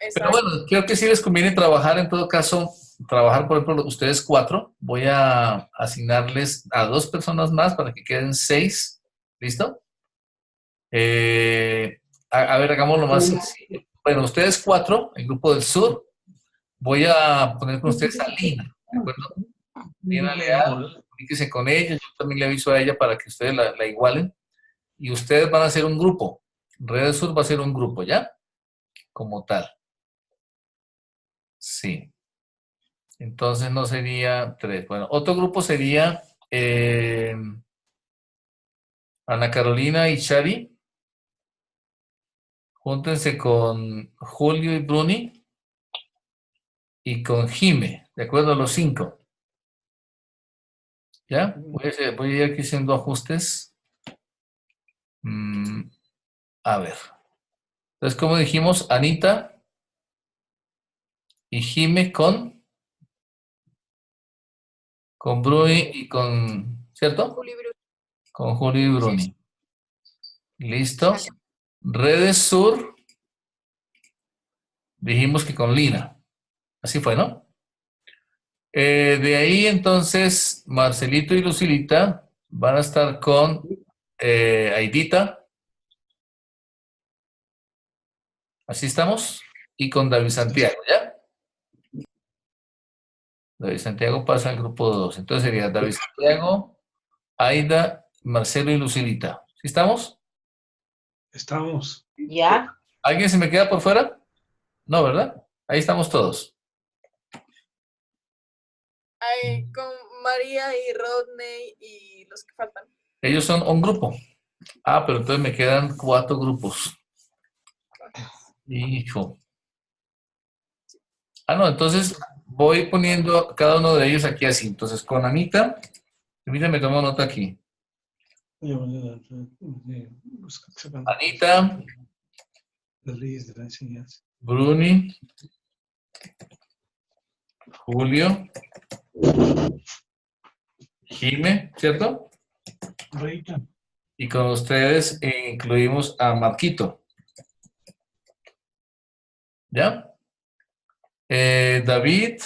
Exacto. Pero bueno, creo que sí les conviene trabajar, en todo caso, trabajar, por ejemplo, ustedes 4. Voy a asignarles a 2 personas más para que queden 6. ¿Listo? A ver, hagámoslo más sencillo. Bueno, ustedes 4, el grupo del sur, voy a poner con ustedes a Lina, ¿de acuerdo? Lina Leal, comuníquese con ella, yo también le aviso a ella para que ustedes la igualen. Y ustedes van a hacer un grupo. Red del Sur va a ser un grupo, ¿ya? Como tal. Sí. Entonces no sería 3. Bueno, otro grupo sería Ana Carolina y Shari. Júntense con Julio y Bruni y con Jime, ¿de acuerdo? Los 5. ¿Ya? Voy a ir aquí haciendo ajustes. A ver. Entonces, como dijimos, Anita y Jime con Bruni y con, ¿cierto? Con Julio y Bruni. ¿Listo? Redes Sur, dijimos que con Lina. Así fue, ¿no? De ahí, entonces, Marcelito y Lucilita van a estar con Aidita. Así estamos. Y con David Santiago, ¿ya? David Santiago pasa al grupo 2. Entonces sería David Santiago, Aida, Marcelo y Lucilita. ¿Sí estamos? Estamos. ¿Ya? ¿Alguien se me queda por fuera? No, ¿verdad? Ahí estamos todos. Con María y Rodney y los que faltan. Ellos son un grupo. Pero entonces me quedan 4 grupos. Hijo. No, entonces voy poniendo cada uno de ellos aquí así. Entonces con Anita me tomo nota aquí. Anita, Las leyes de la enseñanza. Bruni, Julio, Jime, ¿cierto? Reita. Y con ustedes incluimos a Marquito. ¿Ya? David,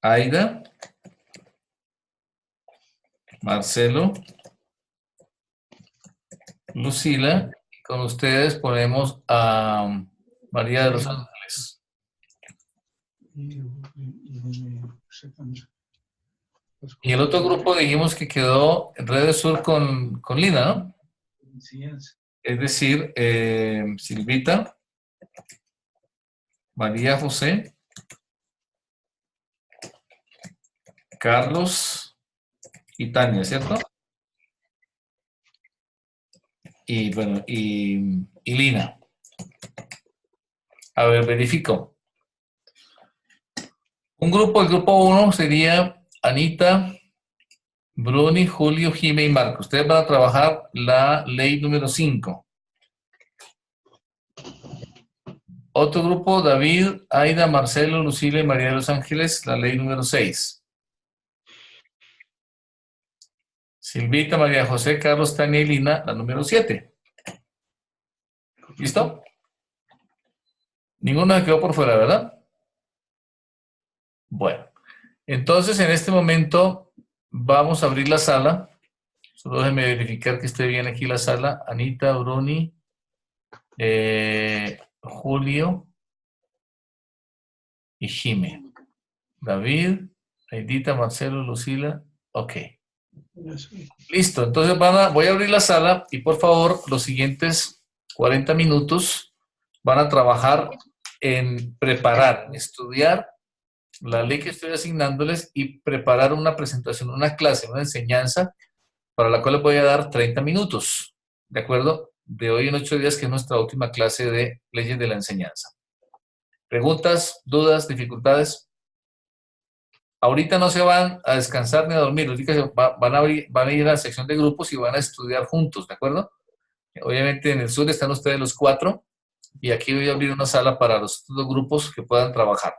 Aida, Marcelo, Lucila, y con ustedes ponemos a María de los Ángeles. Y el otro grupo dijimos que quedó en Red del Sur con Lina, ¿no? Es decir, Silvita, María José, Carlos y Tania, ¿cierto? Y bueno, y Lina. A ver, verifico. El grupo 1 sería Anita, Bruni, Julio, Jime y Marco. Ustedes van a trabajar la ley número 5. Otro grupo, David, Aida, Marcelo, Lucila y María de los Ángeles, la ley número 6. Silvita, María José, Carlos, Tania y Lina, la número 7. ¿Listo? Ninguno se quedó por fuera, ¿verdad? Bueno, entonces en este momento vamos a abrir la sala. Solo déjenme verificar que esté bien aquí la sala. Anita, Bruni, Julio y Jime. David, Aidita, Marcelo, Lucila. Ok. Listo, entonces voy a abrir la sala y por favor los siguientes 40 minutos van a trabajar en preparar, en estudiar la ley que estoy asignándoles y preparar una presentación, una clase, una enseñanza para la cual les voy a dar 30 minutos, ¿de acuerdo? De hoy en 8 días, que es nuestra última clase de leyes de la enseñanza. ¿Preguntas, dudas, dificultades? Ahorita no se van a descansar ni a dormir, van a ir a la sección de grupos y van a estudiar juntos, ¿de acuerdo? Obviamente en el sur están ustedes los 4 y aquí voy a abrir una sala para los 2 grupos que puedan trabajar.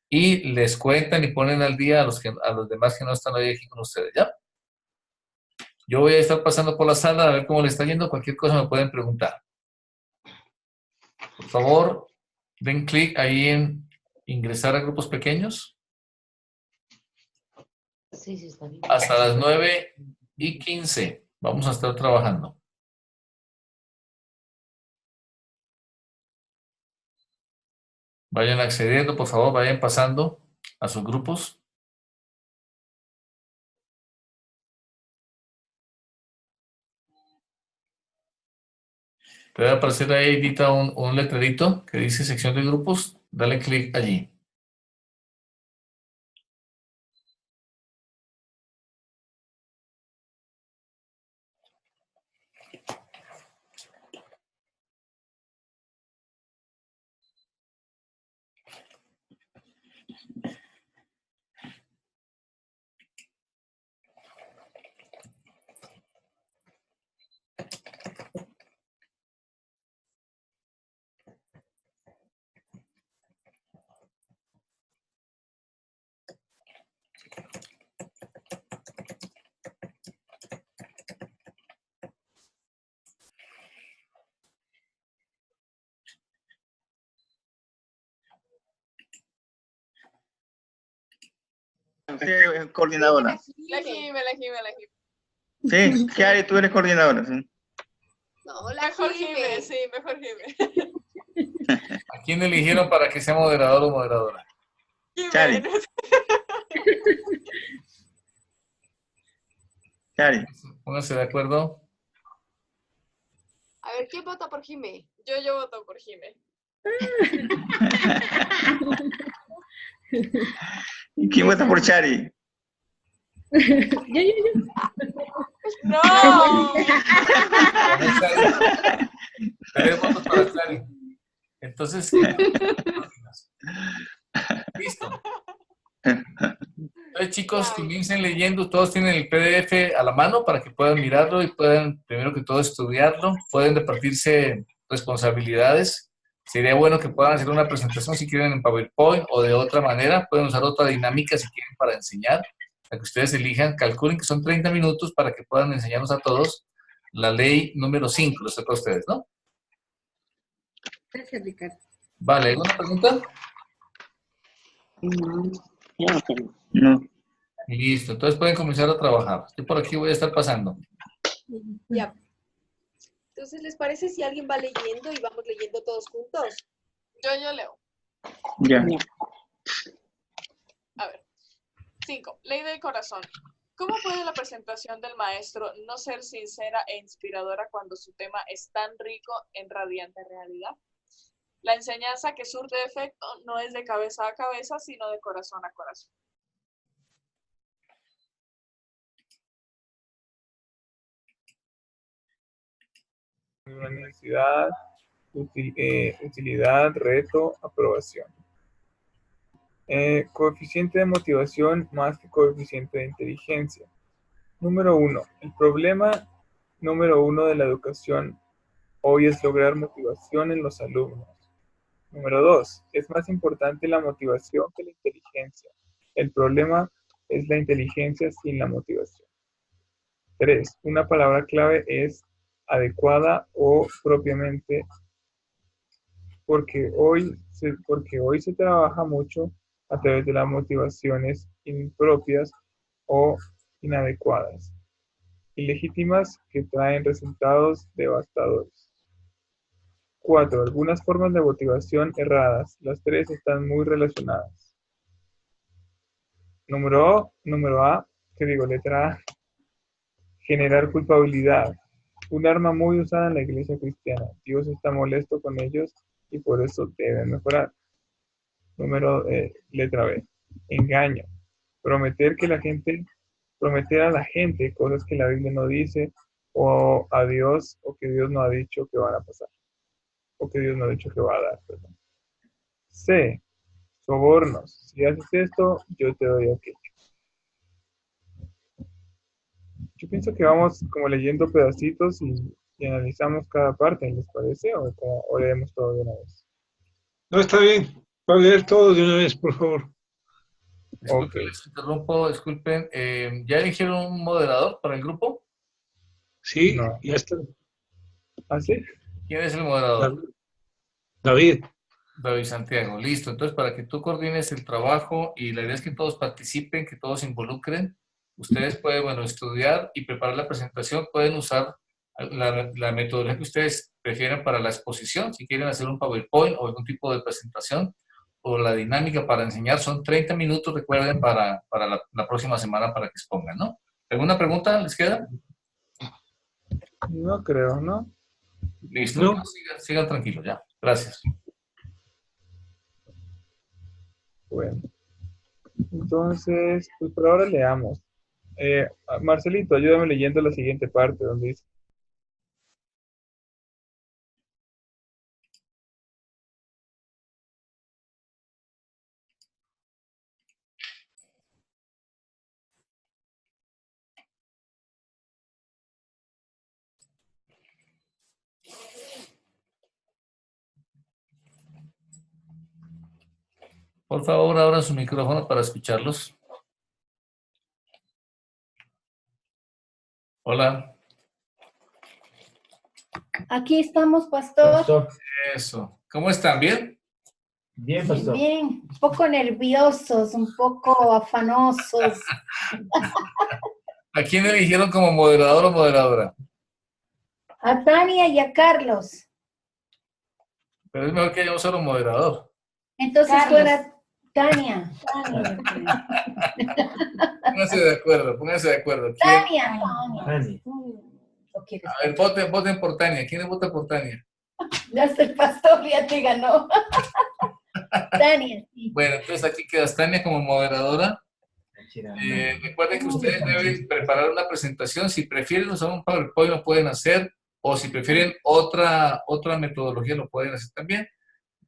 Y les cuentan y ponen al día a los demás que no están hoy aquí con ustedes, ¿ya? Yo voy a estar pasando por la sala a ver cómo le está yendo. Cualquier cosa me pueden preguntar. Por favor, den clic ahí en ingresar a grupos pequeños. Sí, sí, está bien. Hasta las 9:15 vamos a estar trabajando. Vayan accediendo, por favor, vayan pasando a sus grupos. Te va a aparecer ahí, Edita, un letrerito que dice sección de grupos. Dale clic allí. Usted es coordinadora. La Jime. Sí, Kiari, tú eres coordinadora. ¿Sí? No, la Mejor Jime. Jime, sí, mejor Jime. ¿A quién eligieron para que sea moderador o moderadora? Kiari. Kiari. Pónganse de acuerdo. A ver, ¿quién vota por Jime? Yo voto por Jime. ¿Y quién vota por Chari? ¡No! Tres votos para Chari. Entonces, listo. Entonces, chicos, comiencen leyendo. Todos tienen el PDF a la mano para que puedan mirarlo y puedan, primero que todo, estudiarlo. Pueden repartirse responsabilidades. Sería bueno que puedan hacer una presentación si quieren en PowerPoint o de otra manera. Pueden usar otra dinámica si quieren para enseñar. La que ustedes elijan. Calculen que son 30 minutos para que puedan enseñarnos a todos la ley número 5. Los toca a ustedes, ¿no? Gracias, Ricardo. Vale, ¿alguna pregunta? No. Listo, entonces pueden comenzar a trabajar. Yo por aquí voy a estar pasando. Ya. Entonces, ¿les parece si alguien va leyendo y vamos leyendo todos juntos? Yo leo. Ya. A ver. 5. Ley del corazón. ¿Cómo puede la presentación del maestro no ser sincera e inspiradora cuando su tema es tan rico en radiante realidad? La enseñanza que surte efecto no es de cabeza a cabeza, sino de corazón a corazón. Una necesidad, utilidad, reto, aprobación. Coeficiente de motivación más que coeficiente de inteligencia. Número 1. El problema número 1 de la educación hoy es lograr motivación en los alumnos. Número 2. Es más importante la motivación que la inteligencia. El problema es la inteligencia sin la motivación. 3. Una palabra clave es adecuada o propiamente, porque hoy se trabaja mucho a través de las motivaciones impropias o inadecuadas, ilegítimas que traen resultados devastadores. 4. Algunas formas de motivación erradas. Las tres están muy relacionadas. Letra A. Generar culpabilidad. Un arma muy usada en la iglesia cristiana. Dios está molesto con ellos y por eso deben mejorar. Letra B. Engaño. Prometer a la gente cosas que la Biblia no dice o a Dios o que Dios no ha dicho que van a pasar. O que Dios no ha dicho que va a dar, perdón. C. Sobornos. Si haces esto, yo te doy aquello. Yo pienso que vamos como leyendo pedacitos y analizamos cada parte, ¿les parece? ¿O leemos todo de una vez? No, está bien. Va a leer todo de una vez, por favor. Disculpen, les interrumpo, disculpen. ¿Ya eligieron un moderador para el grupo? Sí, ya está. ¿Ah, sí? ¿Quién es el moderador? David. David Santiago, listo. Entonces, para que tú coordines el trabajo y la idea es que todos participen, que todos se involucren, ustedes pueden, estudiar y preparar la presentación. Pueden usar la metodología que ustedes prefieran para la exposición. Si quieren hacer un PowerPoint o algún tipo de presentación, o la dinámica para enseñar, son 30 minutos, recuerden, para la próxima semana para que expongan, ¿no? ¿Alguna pregunta les queda? No creo, ¿no? Listo, No. Sigan tranquilos, ya. Gracias. Bueno, entonces, pues por ahora leamos. Marcelito, ayúdame leyendo la siguiente parte donde dice: Por favor, abran su micrófono para escucharlos. Hola. Aquí estamos, pastor. Eso. ¿Cómo están? ¿Bien? Bien, pastor. Bien, un poco nerviosos, un poco afanosos. ¿A quién eligieron como moderador o moderadora? A Tania y a Carlos. Pero es mejor que haya un solo moderador. Entonces fuera Tania. Pónganse de acuerdo, pónganse de acuerdo. Tania. A ver, voten por Tania. ¿Quiénes votan por Tania? Ya está el pastor, ya te ganó. Tania. Bueno, entonces aquí quedas Tania como moderadora. Recuerden que ustedes deben preparar una presentación. Si prefieren usar un PowerPoint lo pueden hacer, o si prefieren otra metodología lo pueden hacer también,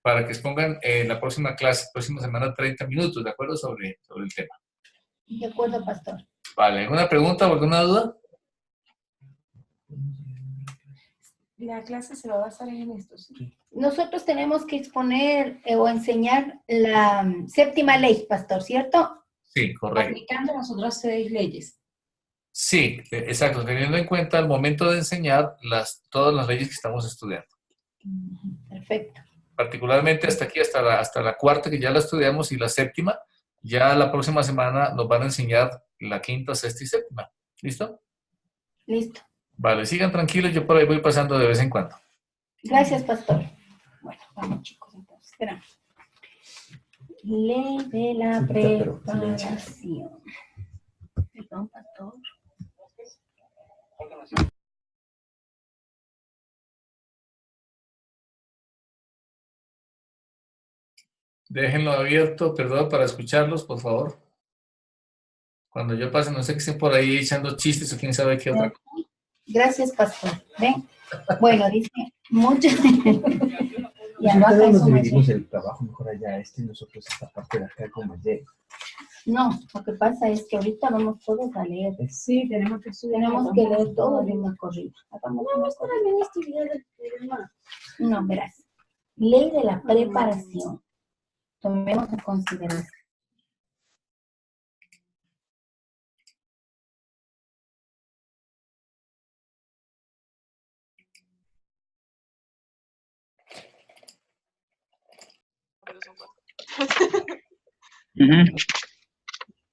para que expongan la próxima clase, próxima semana, 30 minutos, ¿de acuerdo? Sobre el tema. De acuerdo, pastor. Vale, ¿alguna pregunta o alguna duda? La clase se va a basar en esto, ¿sí? Nosotros tenemos que exponer o enseñar la séptima ley, pastor, ¿cierto? Sí, correcto. Aplicando las otras 6 leyes. Sí, exacto, teniendo en cuenta al momento de enseñar todas las leyes que estamos estudiando. Perfecto. Particularmente hasta aquí, hasta la cuarta, que ya la estudiamos, y la séptima, ya la próxima semana nos van a enseñar la quinta, sexta y séptima. ¿Listo? Listo. Vale, sigan tranquilos, yo por ahí voy pasando de vez en cuando. Gracias, pastor. Bueno, vamos chicos, entonces, esperamos. Ley de la preparación. Perdón, pastor. Déjenlo abierto, perdón, para escucharlos, por favor. Cuando yo pase, no sé que estén por ahí echando chistes o quién sabe qué otra cosa. Gracias, pastor. ¿Ven? Bueno, dice mucho. Ya no acá nos dividimos el trabajo mejor allá, nosotros esta parte de acá como ayer. No, lo que pasa es que ahorita vamos todos a leer. Sí, tenemos que leer todo de una corrida. Hagamos una corrida. No, verás. Ley de la preparación. Tomemos en consideración.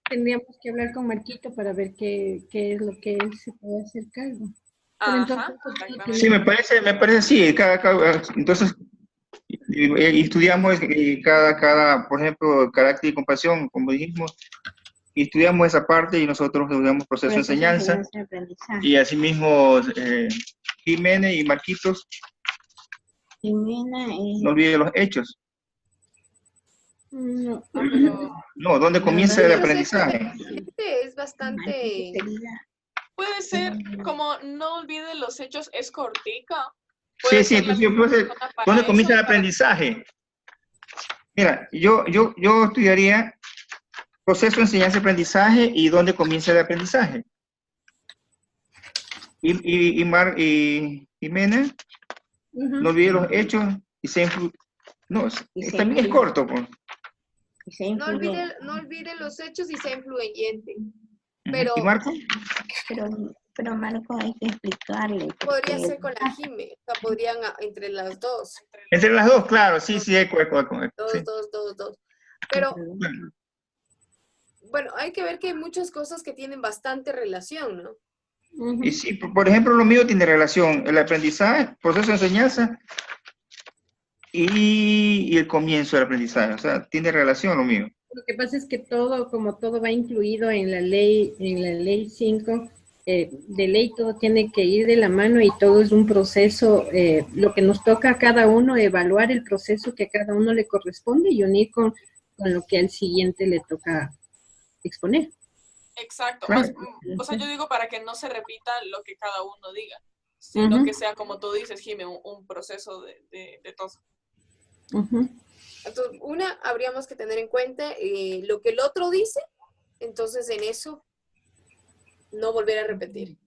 Tendríamos que hablar con Marquito para ver qué es lo que él se puede hacer cargo. Pero entonces, Sí, me parece sí. Entonces, estudiamos cada, por ejemplo, carácter y compasión, como dijimos, y estudiamos esa parte y nosotros estudiamos proceso de enseñanza. Y asimismo, Jiménez y Marquitos, no olviden los hechos. No, ¿dónde comienza el aprendizaje? Es bastante... Puede ser, como no olvide los hechos, es cortica. Sí, entonces, ¿dónde comienza el aprendizaje? Mira, yo estudiaría proceso de enseñanza-aprendizaje y dónde comienza el aprendizaje. Y Jiménez, no olvide los hechos y se no, también es corto, pues. No olvide los hechos y sea influyente. Pero, ¿Y Marco? Pero Marco hay que explicarle. Podría ser con la Jime, o sea, podrían entre las dos. Entre las dos, claro, sí, eco. Dos. Pero, bueno, hay que ver que hay muchas cosas que tienen bastante relación, ¿no? Y sí, por ejemplo, lo mío tiene relación, el aprendizaje, proceso de enseñanza y el comienzo del aprendizaje, o sea, tiene relación lo mío. Lo que pasa es que como todo va incluido en la ley 5, de ley todo tiene que ir de la mano y todo es un proceso, lo que nos toca a cada uno, evaluar el proceso que a cada uno le corresponde y unir con lo que al siguiente le toca exponer. Exacto. Claro. O sea, yo digo para que no se repita lo que cada uno diga, sino que sea, como tú dices, Jimé, un proceso de todo. Entonces, habríamos que tener en cuenta lo que el otro dice, entonces en eso no volver a repetir.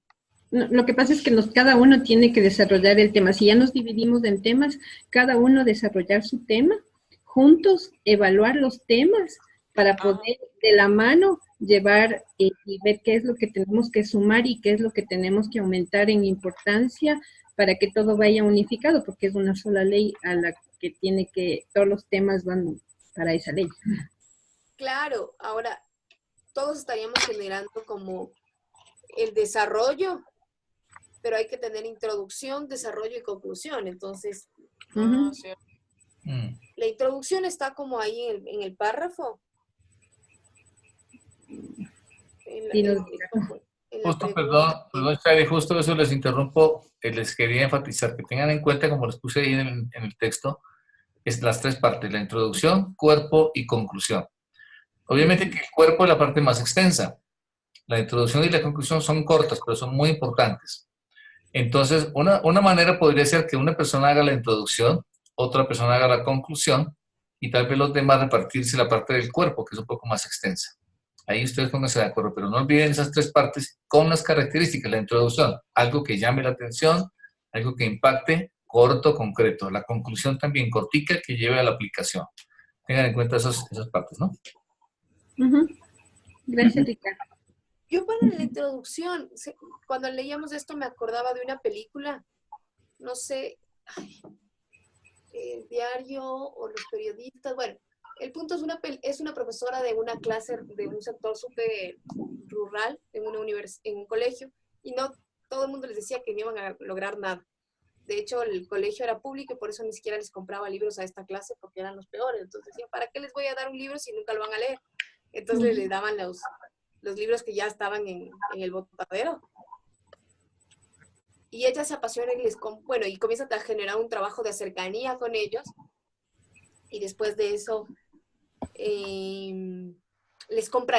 No, lo que pasa es que cada uno tiene que desarrollar el tema. Si ya nos dividimos en temas, cada uno desarrollar su tema, juntos evaluar los temas para poder de la mano llevar y ver qué es lo que tenemos que sumar y qué es lo que tenemos que aumentar en importancia para que todo vaya unificado, porque es una sola ley a la que todos los temas van para esa ley. Claro, ahora todos estaríamos generando como el desarrollo, pero hay que tener introducción, desarrollo y conclusión. Entonces, la introducción está como ahí en el párrafo. Justo, perdón, Shari, justo eso les interrumpo, les quería enfatizar que tengan en cuenta, como les puse ahí en el texto, es las 3 partes, la introducción, cuerpo y conclusión. Obviamente que el cuerpo es la parte más extensa. La introducción y la conclusión son cortas, pero son muy importantes. Entonces, una manera podría ser que una persona haga la introducción, otra persona haga la conclusión, y tal vez los demás repartirse la parte del cuerpo, que es un poco más extensa. Ahí ustedes pónganse de acuerdo, pero no olviden esas 3 partes con las características, la introducción, algo que llame la atención, algo que impacte, corto, concreto. La conclusión también cortica que lleve a la aplicación. Tengan en cuenta esas partes, ¿no? Gracias, Ricardo. Yo para la introducción, cuando leíamos esto me acordaba de una película, no sé, el diario o los periodistas, bueno, el punto es una profesora de una clase de un sector súper rural, en un colegio, y no todo el mundo les decía que no iban a lograr nada. De hecho, el colegio era público y por eso ni siquiera les compraba libros a esta clase porque eran los peores. Entonces decían, ¿para qué les voy a dar un libro si nunca lo van a leer? Entonces les daban los libros que ya estaban en el botadero. Y ella se apasiona y y comienza a generar un trabajo de cercanía con ellos. Y después de eso, les compra